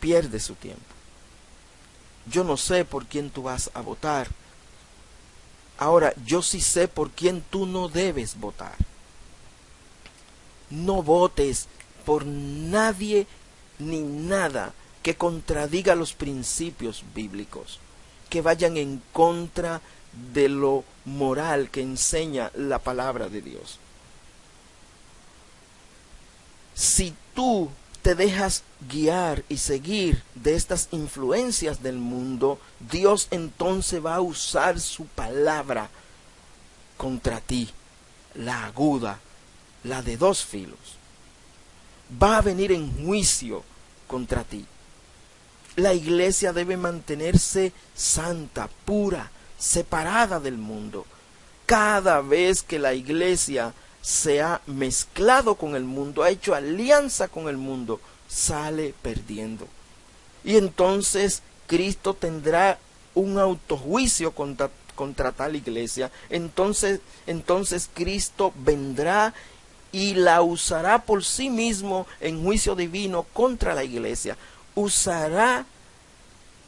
Pierde su tiempo. Yo no sé por quién tú vas a votar. Ahora, yo sí sé por quién tú no debes votar. No votes por nadie ni nada que contradiga los principios bíblicos, que vayan en contra de lo moral que enseña la palabra de Dios. Si tú te dejas guiar y seguir de estas influencias del mundo, Dios entonces va a usar su palabra contra ti, la aguda, la de dos filos. Va a venir en juicio contra ti. La iglesia debe mantenerse santa, pura, separada del mundo. Cada vez que la iglesia se ha mezclado con el mundo, ha hecho alianza con el mundo, sale perdiendo. Y entonces Cristo tendrá un autojuicio contra tal iglesia. Entonces Cristo vendrá y la usará por sí mismo en juicio divino contra la iglesia. Usará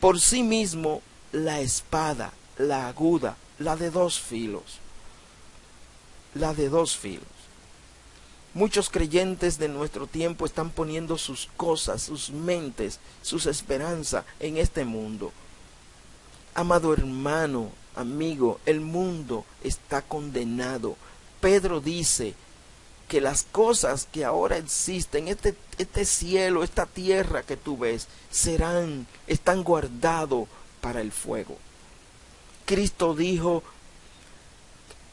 por sí mismo la espada, la aguda, la de dos filos. La de dos filos. Muchos creyentes de nuestro tiempo están poniendo sus cosas, sus mentes, sus esperanzas en este mundo. Amado hermano, amigo, el mundo está condenado. Pedro dice que las cosas que ahora existen, este cielo, esta tierra que tú ves, están guardados para el fuego. Cristo dijo,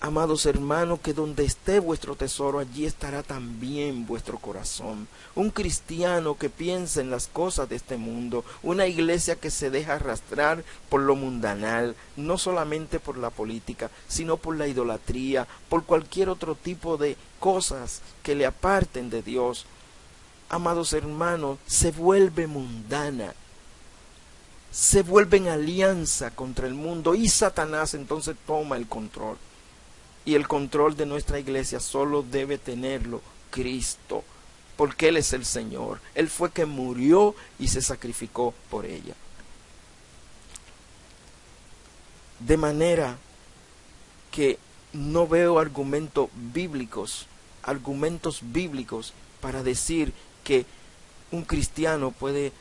amados hermanos, que donde esté vuestro tesoro, allí estará también vuestro corazón. Un cristiano que piensa en las cosas de este mundo, una iglesia que se deja arrastrar por lo mundanal, no solamente por la política, sino por la idolatría, por cualquier otro tipo de cosas que le aparten de Dios. Amados hermanos, se vuelve mundana, se vuelve en alianza contra el mundo y Satanás entonces toma el control. Y el control de nuestra iglesia solo debe tenerlo Cristo, porque Él es el Señor. Él fue quien murió y se sacrificó por ella. De manera que no veo argumentos bíblicos para decir que un cristiano puede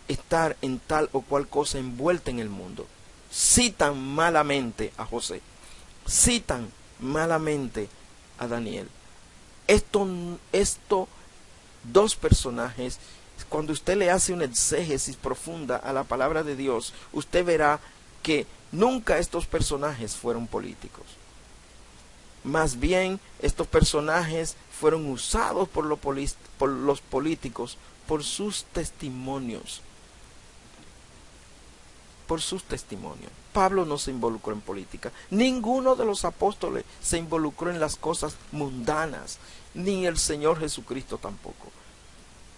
estar en tal o cual cosa envuelta en el mundo. Citan malamente a José, citan malamente a Daniel. Estos dos personajes, cuando usted le hace una exégesis profunda a la palabra de Dios, usted verá que nunca estos personajes fueron políticos. Más bien, estos personajes fueron usados por los políticos por sus testimonios. Por sus testimonios. Pablo no se involucró en política. Ninguno de los apóstoles se involucró en las cosas mundanas, ni el Señor Jesucristo tampoco.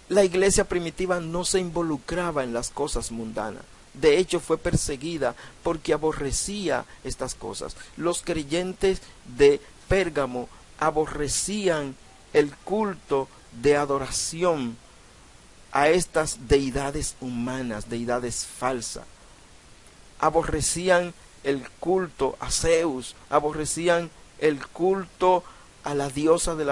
La iglesia primitiva no se involucraba en las cosas mundanas. De hecho, fue perseguida porque aborrecía estas cosas. Los creyentes de Pérgamo aborrecían el culto de adoración a estas deidades humanas, deidades falsas. Aborrecían el culto a Zeus, aborrecían el culto a la diosa de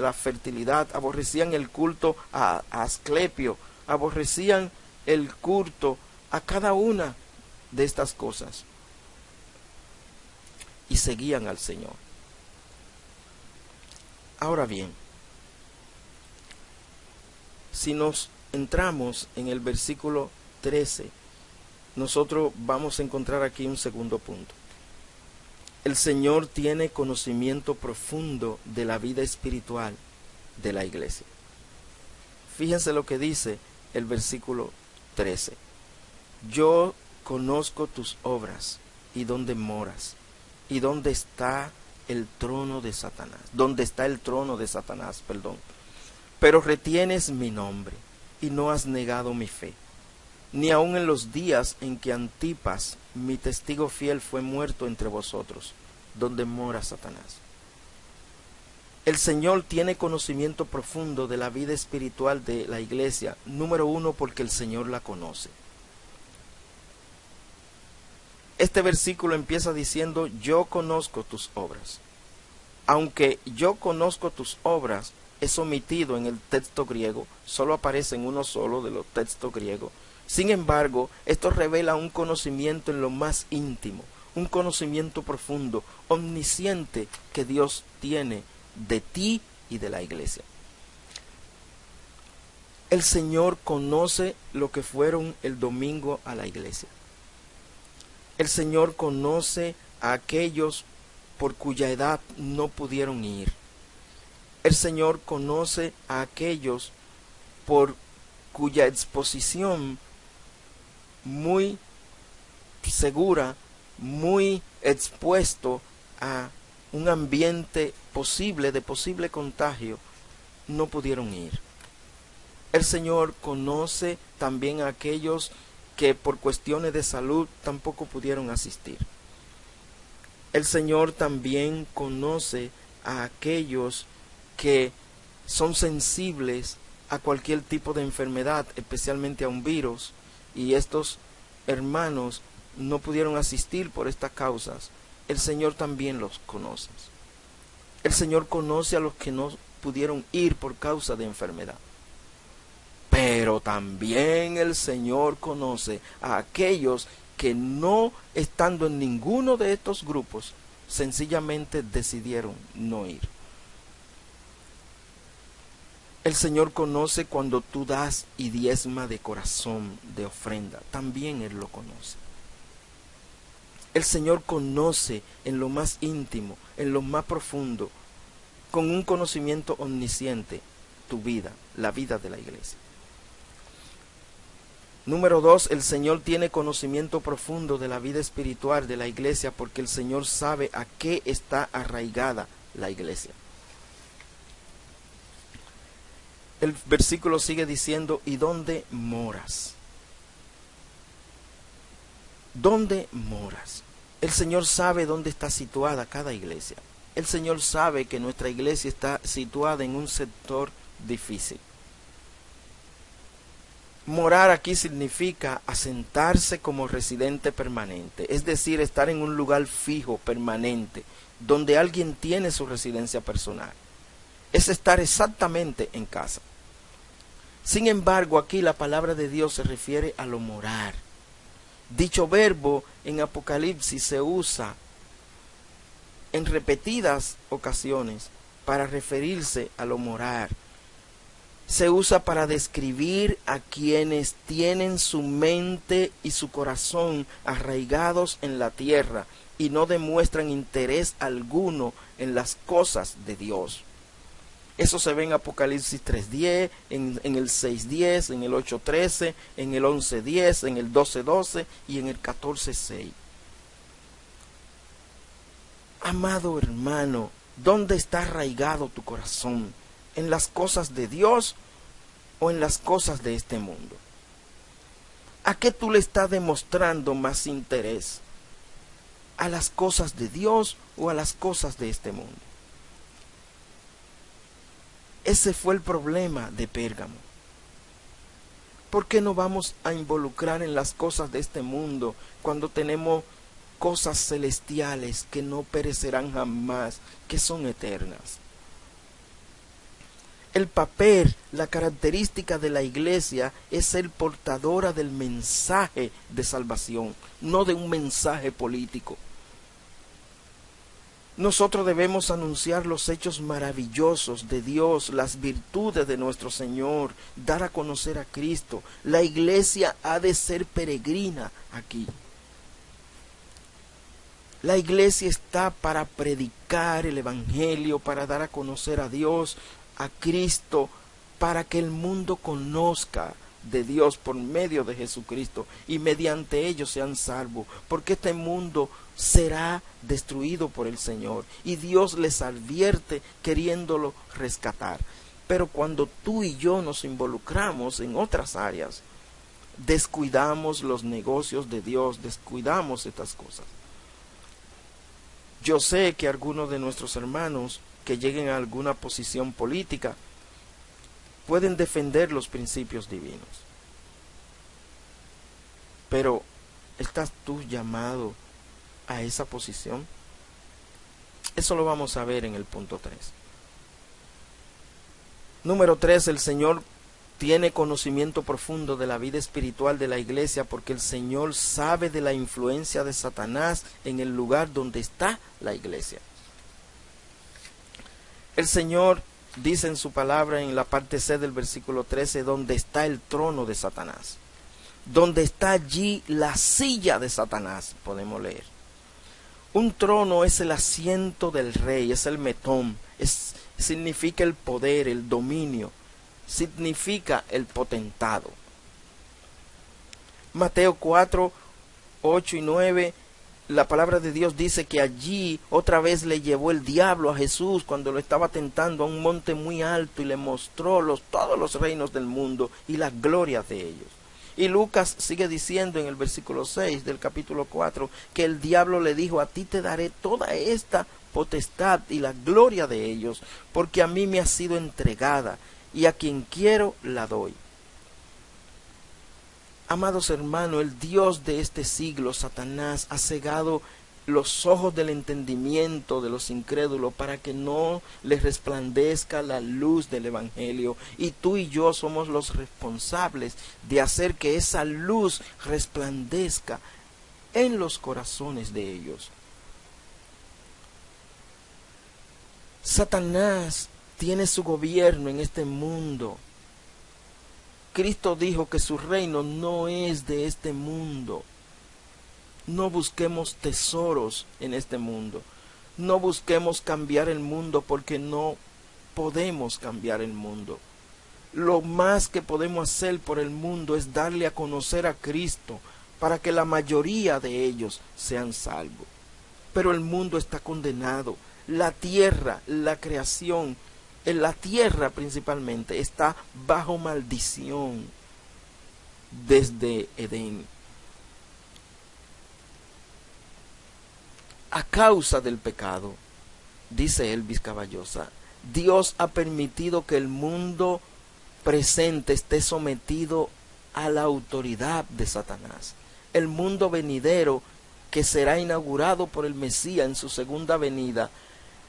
la fertilidad, aborrecían el culto a Asclepio, aborrecían el culto a cada una de estas cosas y seguían al Señor. Ahora bien, si nos entramos en el versículo 13, nosotros vamos a encontrar aquí un segundo punto. El Señor tiene conocimiento profundo de la vida espiritual de la iglesia. Fíjense lo que dice el versículo 13. Yo conozco tus obras y dónde moras y dónde está el trono de Satanás. Dónde está el trono de Satanás, perdón. Pero retienes mi nombre y no has negado mi fe. Ni aun en los días en que Antipas, mi testigo fiel, fue muerto entre vosotros, donde mora Satanás. El Señor tiene conocimiento profundo de la vida espiritual de la iglesia, número uno, porque el Señor la conoce. Este versículo empieza diciendo, yo conozco tus obras. Aunque yo conozco tus obras, es omitido en el texto griego, solo aparece en uno solo de los textos griegos. Sin embargo, esto revela un conocimiento en lo más íntimo, un conocimiento profundo, omnisciente que Dios tiene de ti y de la iglesia. El Señor conoce lo que fueron el domingo a la iglesia. El Señor conoce a aquellos por cuya edad no pudieron ir. El Señor conoce a aquellos por cuya exposición muy segura, muy expuesto a un ambiente de posible contagio, no pudieron ir. El Señor conoce también a aquellos que por cuestiones de salud tampoco pudieron asistir. El Señor también conoce a aquellos que son sensibles a cualquier tipo de enfermedad, especialmente a un virus, y estos hermanos no pudieron asistir por estas causas. El Señor también los conoce. El Señor conoce a los que no pudieron ir por causa de enfermedad. Pero también el Señor conoce a aquellos que no estando en ninguno de estos grupos, sencillamente decidieron no ir. El Señor conoce cuando tú das y diezma de corazón, de ofrenda. También Él lo conoce. El Señor conoce en lo más íntimo, en lo más profundo, con un conocimiento omnisciente, tu vida, la vida de la iglesia. Número 2, el Señor tiene conocimiento profundo de la vida espiritual de la iglesia porque el Señor sabe a qué está arraigada la iglesia. El versículo sigue diciendo, ¿y dónde moras? ¿Dónde moras? El Señor sabe dónde está situada cada iglesia. El Señor sabe que nuestra iglesia está situada en un sector difícil. Morar aquí significa asentarse como residente permanente, es decir, estar en un lugar fijo, permanente, donde alguien tiene su residencia personal. Es estar exactamente en casa. Sin embargo, aquí la palabra de Dios se refiere a lo morar. Dicho verbo en Apocalipsis se usa en repetidas ocasiones para referirse a lo morar. Se usa para describir a quienes tienen su mente y su corazón arraigados en la tierra y no demuestran interés alguno en las cosas de Dios. Eso se ve en Apocalipsis 3.10, en el 6.10, en el 8.13, en el 11.10, en el 12.12 y en el 14.6. Amado hermano, ¿dónde está arraigado tu corazón? ¿En las cosas de Dios o en las cosas de este mundo? ¿A qué tú le estás demostrando más interés? ¿A las cosas de Dios o a las cosas de este mundo? Ese fue el problema de Pérgamo. ¿Por qué no vamos a involucrar en las cosas de este mundo cuando tenemos cosas celestiales que no perecerán jamás, que son eternas? El papel, la característica de la iglesia es ser portadora del mensaje de salvación, no de un mensaje político. Nosotros debemos anunciar los hechos maravillosos de Dios, las virtudes de nuestro Señor, dar a conocer a Cristo. La iglesia ha de ser peregrina aquí. La iglesia está para predicar el evangelio, para dar a conocer a Dios, a Cristo, para que el mundo conozca de Dios por medio de Jesucristo y mediante ellos sean salvos, porque este mundo será destruido por el Señor y Dios les advierte queriéndolo rescatar. Pero cuando tú y yo nos involucramos en otras áreas, descuidamos los negocios de Dios, descuidamos estas cosas. Yo sé que algunos de nuestros hermanos que lleguen a alguna posición política pueden defender los principios divinos. Pero, ¿estás tú llamado a esa posición? Eso lo vamos a ver en el punto 3. Número 3, el Señor tiene conocimiento profundo de la vida espiritual de la iglesia porque el Señor sabe de la influencia de Satanás en el lugar donde está la iglesia. El Señor dice en su palabra en la parte C del versículo 13, donde está el trono de Satanás, donde está allí la silla de Satanás, podemos leer. Un trono es el asiento del rey, es el metón, es significa el poder, el dominio, significa el potentado. Mateo 4, 8 y 9, la palabra de Dios dice que allí otra vez le llevó el diablo a Jesús cuando lo estaba tentando a un monte muy alto y le mostró todos los reinos del mundo y la gloria de ellos. Y Lucas sigue diciendo en el versículo 6 del capítulo 4 que el diablo le dijo: a ti te daré toda esta potestad y la gloria de ellos, porque a mí me ha sido entregada y a quien quiero la doy. Amados hermanos, el Dios de este siglo, Satanás, ha cegado los ojos del entendimiento de los incrédulos para que no les resplandezca la luz del Evangelio. Y tú y yo somos los responsables de hacer que esa luz resplandezca en los corazones de ellos. Satanás tiene su gobierno en este mundo. Cristo dijo que su reino no es de este mundo. No busquemos tesoros en este mundo. No busquemos cambiar el mundo, porque no podemos cambiar el mundo. Lo más que podemos hacer por el mundo es darle a conocer a Cristo para que la mayoría de ellos sean salvos. Pero el mundo está condenado. La tierra, la creación, en la tierra principalmente, está bajo maldición desde Edén. A causa del pecado, dice Elvis Caballosa, Dios ha permitido que el mundo presente esté sometido a la autoridad de Satanás. El mundo venidero, que será inaugurado por el Mesías en su segunda venida,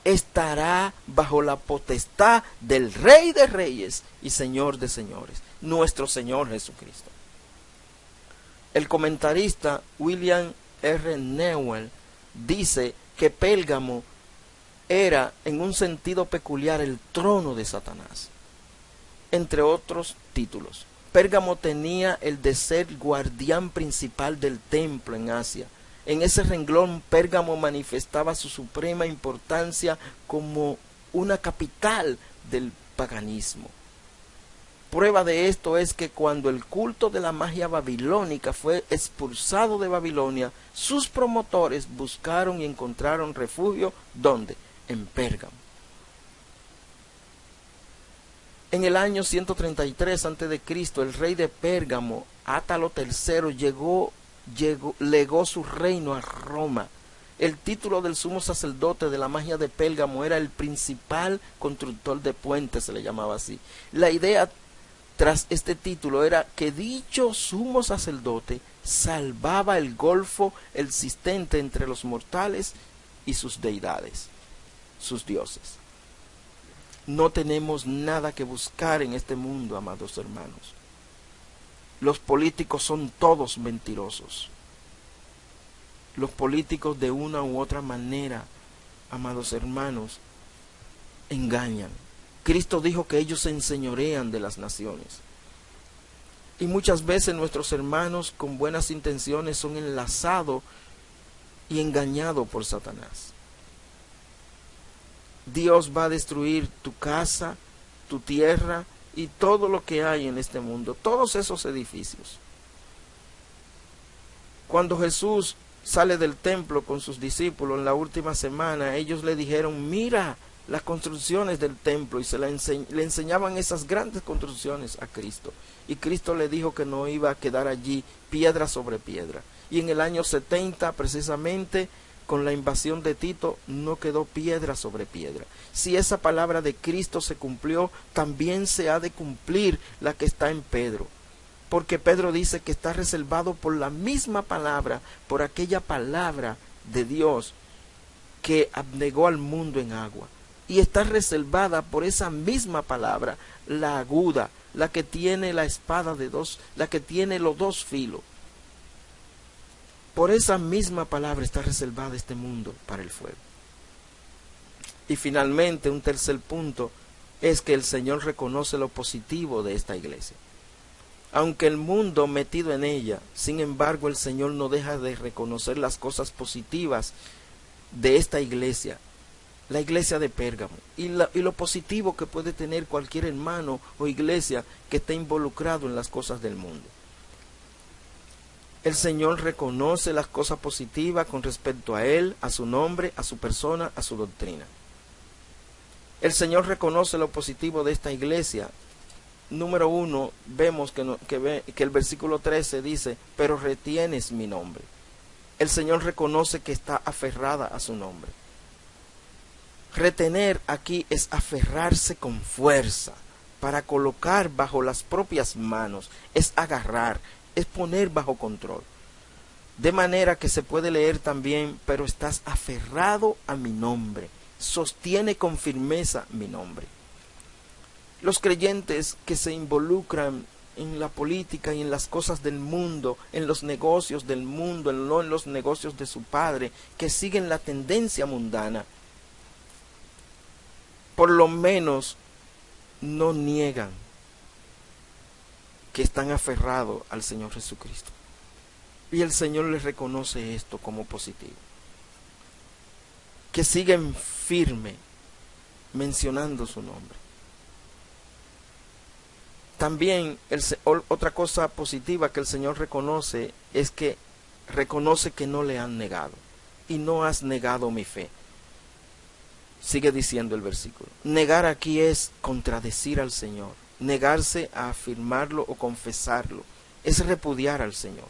estará bajo la potestad del Rey de Reyes y Señor de Señores, nuestro Señor Jesucristo. El comentarista William R. Newell dice que Pérgamo era, en un sentido peculiar, el trono de Satanás, entre otros títulos. Pérgamo tenía el de ser guardián principal del templo en Asia. En ese renglón, Pérgamo manifestaba su suprema importancia como una capital del paganismo. Prueba de esto es que cuando el culto de la magia babilónica fue expulsado de Babilonia, sus promotores buscaron y encontraron refugio, ¿dónde? En Pérgamo. En el año 133 a.C., el rey de Pérgamo, Átalo III, legó su reino a Roma. El título del sumo sacerdote de la magia de Pérgamo era el principal constructor de puentes, se le llamaba así. La idea tras este título era que dicho sumo sacerdote salvaba el golfo existente entre los mortales y sus deidades, sus dioses. No tenemos nada que buscar en este mundo, amados hermanos. Los políticos son todos mentirosos. Los políticos, de una u otra manera, amados hermanos, engañan. Cristo dijo que ellos se enseñorean de las naciones. Y muchas veces nuestros hermanos con buenas intenciones son enlazados y engañados por Satanás. Dios va a destruir tu casa, tu tierra y todo lo que hay en este mundo, todos esos edificios. Cuando Jesús sale del templo con sus discípulos en la última semana, ellos le dijeron: mira las construcciones del templo, y le enseñaban esas grandes construcciones a Cristo. Y Cristo le dijo que no iba a quedar allí piedra sobre piedra. Y en el año 70, precisamente, con la invasión de Tito, no quedó piedra sobre piedra. Si esa palabra de Cristo se cumplió, también se ha de cumplir la que está en Pedro. Porque Pedro dice que está reservado por la misma palabra, por aquella palabra de Dios que abnegó al mundo en agua. Y está reservada por esa misma palabra, la aguda, la que tiene la espada de dos, la que tiene los dos filos. Por esa misma palabra está reservada este mundo para el fuego. Y finalmente, un tercer punto es que el Señor reconoce lo positivo de esta iglesia. Aunque el mundo metido en ella, sin embargo, el Señor no deja de reconocer las cosas positivas de esta iglesia, la iglesia de Pérgamo y lo positivo que puede tener cualquier hermano o iglesia que esté involucrado en las cosas del mundo. El Señor reconoce las cosas positivas con respecto a Él, a su nombre, a su persona, a su doctrina. El Señor reconoce lo positivo de esta iglesia. Número 1, vemos que el versículo 13 dice, pero retienes mi nombre. El Señor reconoce que está aferrada a su nombre. Retener aquí es aferrarse con fuerza, para colocar bajo las propias manos, es agarrar, es poner bajo control. De manera que se puede leer también, pero estás aferrado a mi nombre, sostiene con firmeza mi nombre. Los creyentes que se involucran en la política y en las cosas del mundo, en los negocios del mundo, no en los negocios de su padre, que siguen la tendencia mundana, por lo menos no niegan que están aferrados al Señor Jesucristo. Y el Señor les reconoce esto como positivo. Que siguen firme mencionando su nombre. También otra cosa positiva que el Señor reconoce es que reconoce que no le han negado. Y no has negado mi fe. Sigue diciendo el versículo. Negar aquí es contradecir al Señor. Negarse a afirmarlo o confesarlo es repudiar al Señor.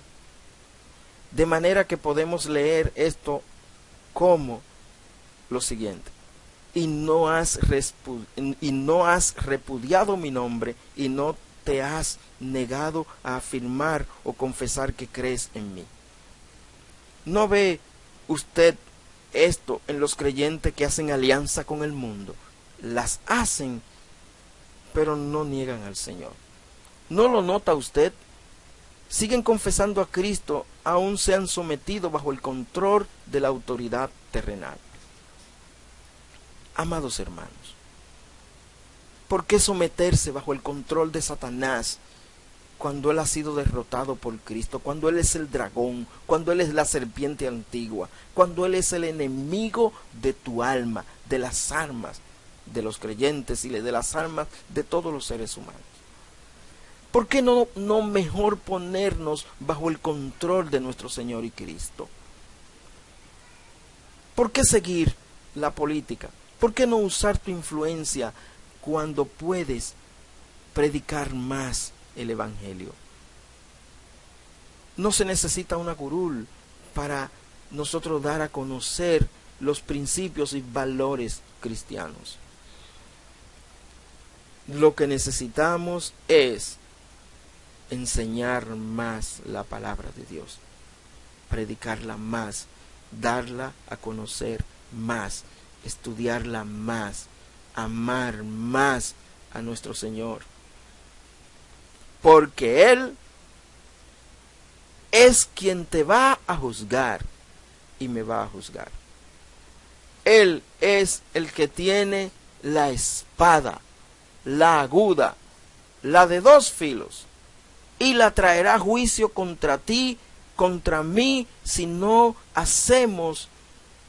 De manera que podemos leer esto como lo siguiente. Y no has repudiado mi nombre y no te has negado a afirmar o confesar que crees en mí. ¿No ve usted esto en los creyentes que hacen alianza con el mundo? Las hacen, pero no niegan al Señor. ¿No lo nota usted? Siguen confesando a Cristo, aún se han sometido bajo el control de la autoridad terrenal. Amados hermanos, ¿por qué someterse bajo el control de Satanás cuando él ha sido derrotado por Cristo, cuando él es el dragón, cuando él es la serpiente antigua, cuando él es el enemigo de tu alma, de las almas de los creyentes y de las almas de todos los seres humanos? ¿Por qué no mejor ponernos bajo el control de nuestro Señor y Cristo? ¿Por qué seguir la política? ¿Por qué no usar tu influencia cuando puedes predicar más el Evangelio? No se necesita una curul para nosotros dar a conocer los principios y valores cristianos. Lo que necesitamos es enseñar más la palabra de Dios, predicarla más, darla a conocer más, estudiarla más, amar más a nuestro Señor. Porque Él es quien te va a juzgar y me va a juzgar. Él es el que tiene la espada, la aguda, la de dos filos, y la traerá juicio contra ti, contra mí, si no hacemos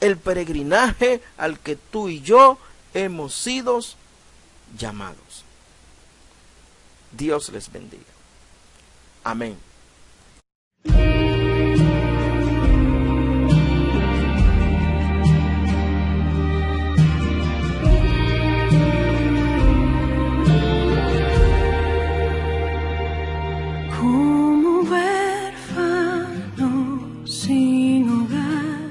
el peregrinaje al que tú y yo hemos sido llamados. Dios les bendiga. Amén.
Como huérfano sin hogar,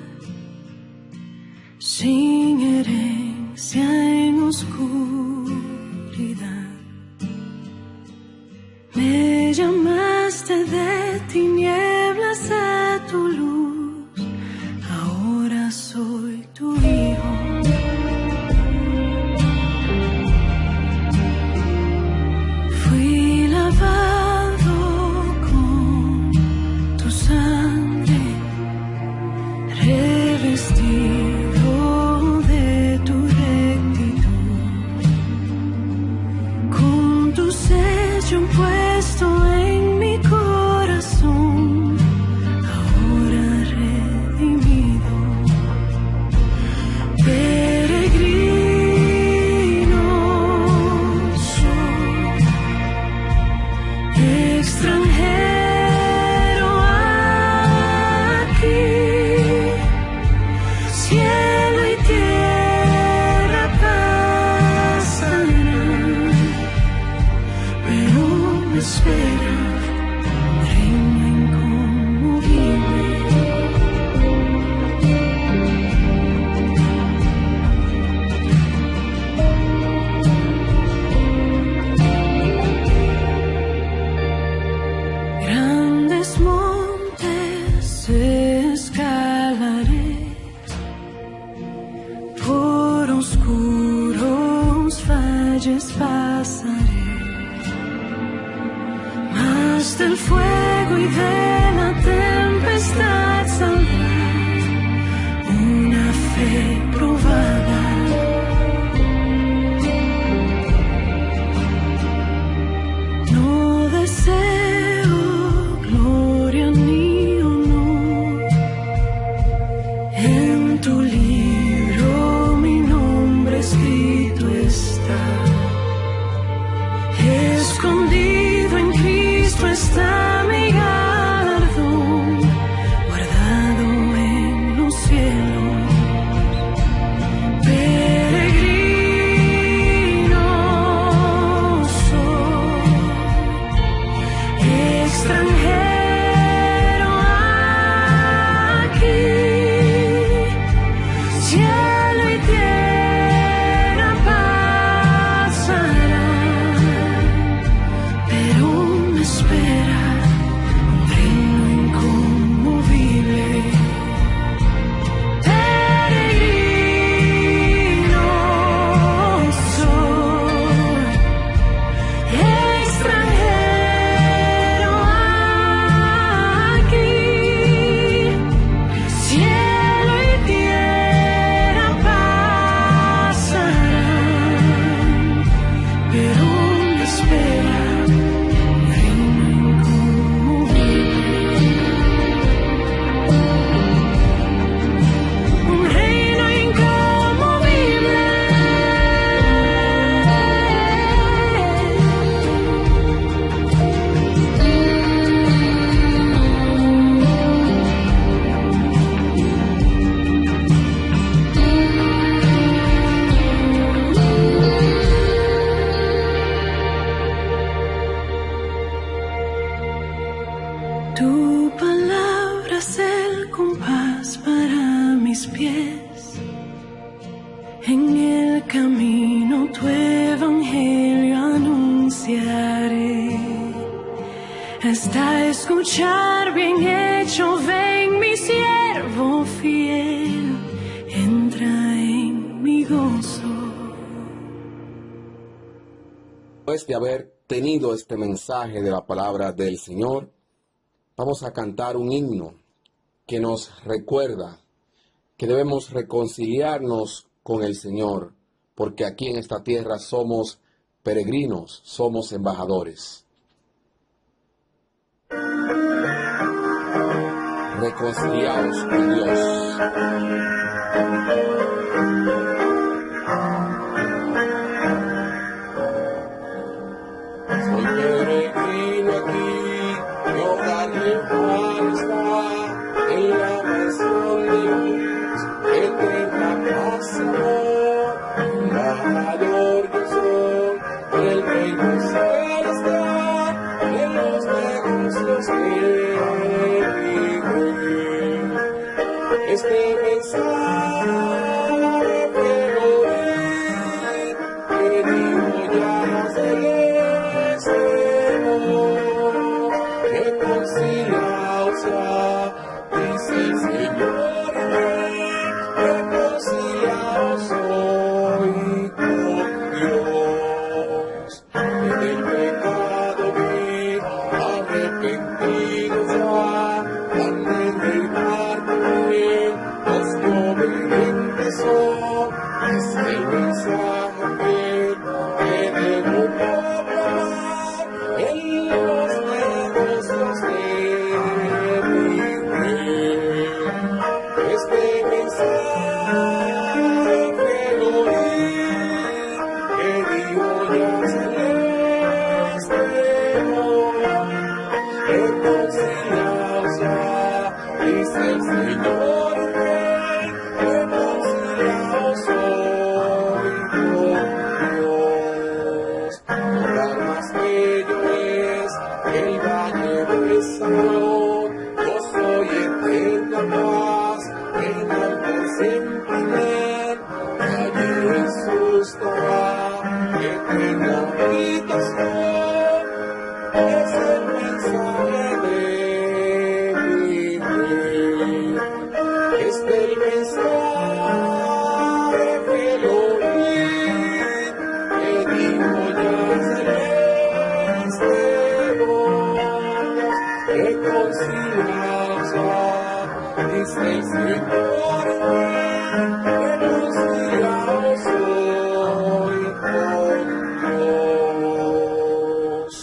sin herencia en oscuridad, me llamaste de tinieblas a tu luz, ahora soy tu hijo. Fui lavado con tu sangre, revestido de tu rectitud, con tu sello puesto en mi corazón, ahora redimido. oscuros valles pasaré, mas del fuego y de la tempestad saldrá una fe probada. No deseo gloria ni honor, en tu libro mi nombre escrito está, escondido en Cristo está mi galardón, guardado en los cielos. Peregrino soy, extranjero aquí, cielo y tierra pasarán, pero me espera un reino inconmovible. Peregrino soy, extranjero aquí, cielo y tierra pasarán, pero me espera un reino inconmovible. Un reino inconmovible. Tu palabra es el compás para mis pies, en el camino tu evangelio anunciaré, hasta escuchar bien hecho, ven mi siervo fiel, entra en mi gozo.
Después de haber tenido este mensaje de la palabra del Señor, vamos a cantar un himno que nos recuerda que debemos reconciliarnos con el Señor, porque aquí en esta tierra somos peregrinos, somos embajadores. Reconciliados con Dios. Soy peregrino aquí, mi hogar virtual está en la mansión de Dios, eterna paz, amor, embajador yo soy, en el reino celestial, en los negocios que viven. Este mensaje quiero oír, que digo ya celeste, reconciliaos ya, dice el Señor Rey, reconciliaos hoy con Dios. Del pecado vi, arrepentidos ya, anden del mar con él, los que obedientes son, es el mensaje que debo proclamar en los negocios de mi rey. Este mensaje quiero oír, que digo ya celeste, reconciliaos ya, dice el Señor Rey, reconciliaos hoy con Dios. Lugar más bello es el valle de Salón, yo soy eterna paz, reinan por siempre en él, allí Jesús dará eterna habitación, es el mensaje de mi rey. Este el mensaje que lo viniste, Señor, renunciados hoy por Dios.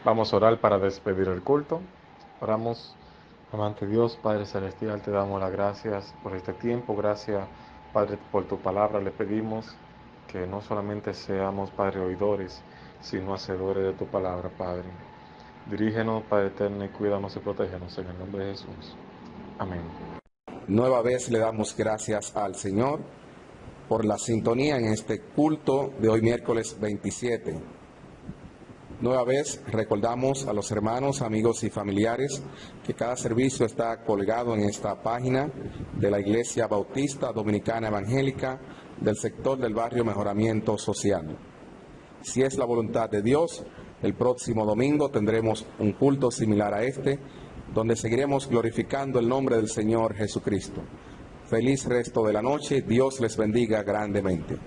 Vamos a orar para despedir el culto. Oramos. Amante Dios, Padre Celestial, te damos las gracias por este tiempo. Gracias, Padre, por tu palabra. Le pedimos que no solamente seamos, Padre, oidores, sino hacedores de tu palabra, Padre. Dirígenos, Padre eterno, y cuídanos y protégenos en el nombre de Jesús. Amén.
Nueva vez le damos gracias al Señor por la sintonía en este culto de hoy miércoles 27. Nueva vez recordamos a los hermanos, amigos y familiares que cada servicio está colgado en esta página de la Iglesia Bautista Dominicana Evangélica del sector del barrio Mejoramiento Social. Si es la voluntad de Dios, el próximo domingo tendremos un culto similar a este, donde seguiremos glorificando el nombre del Señor Jesucristo. Feliz resto de la noche, Dios les bendiga grandemente.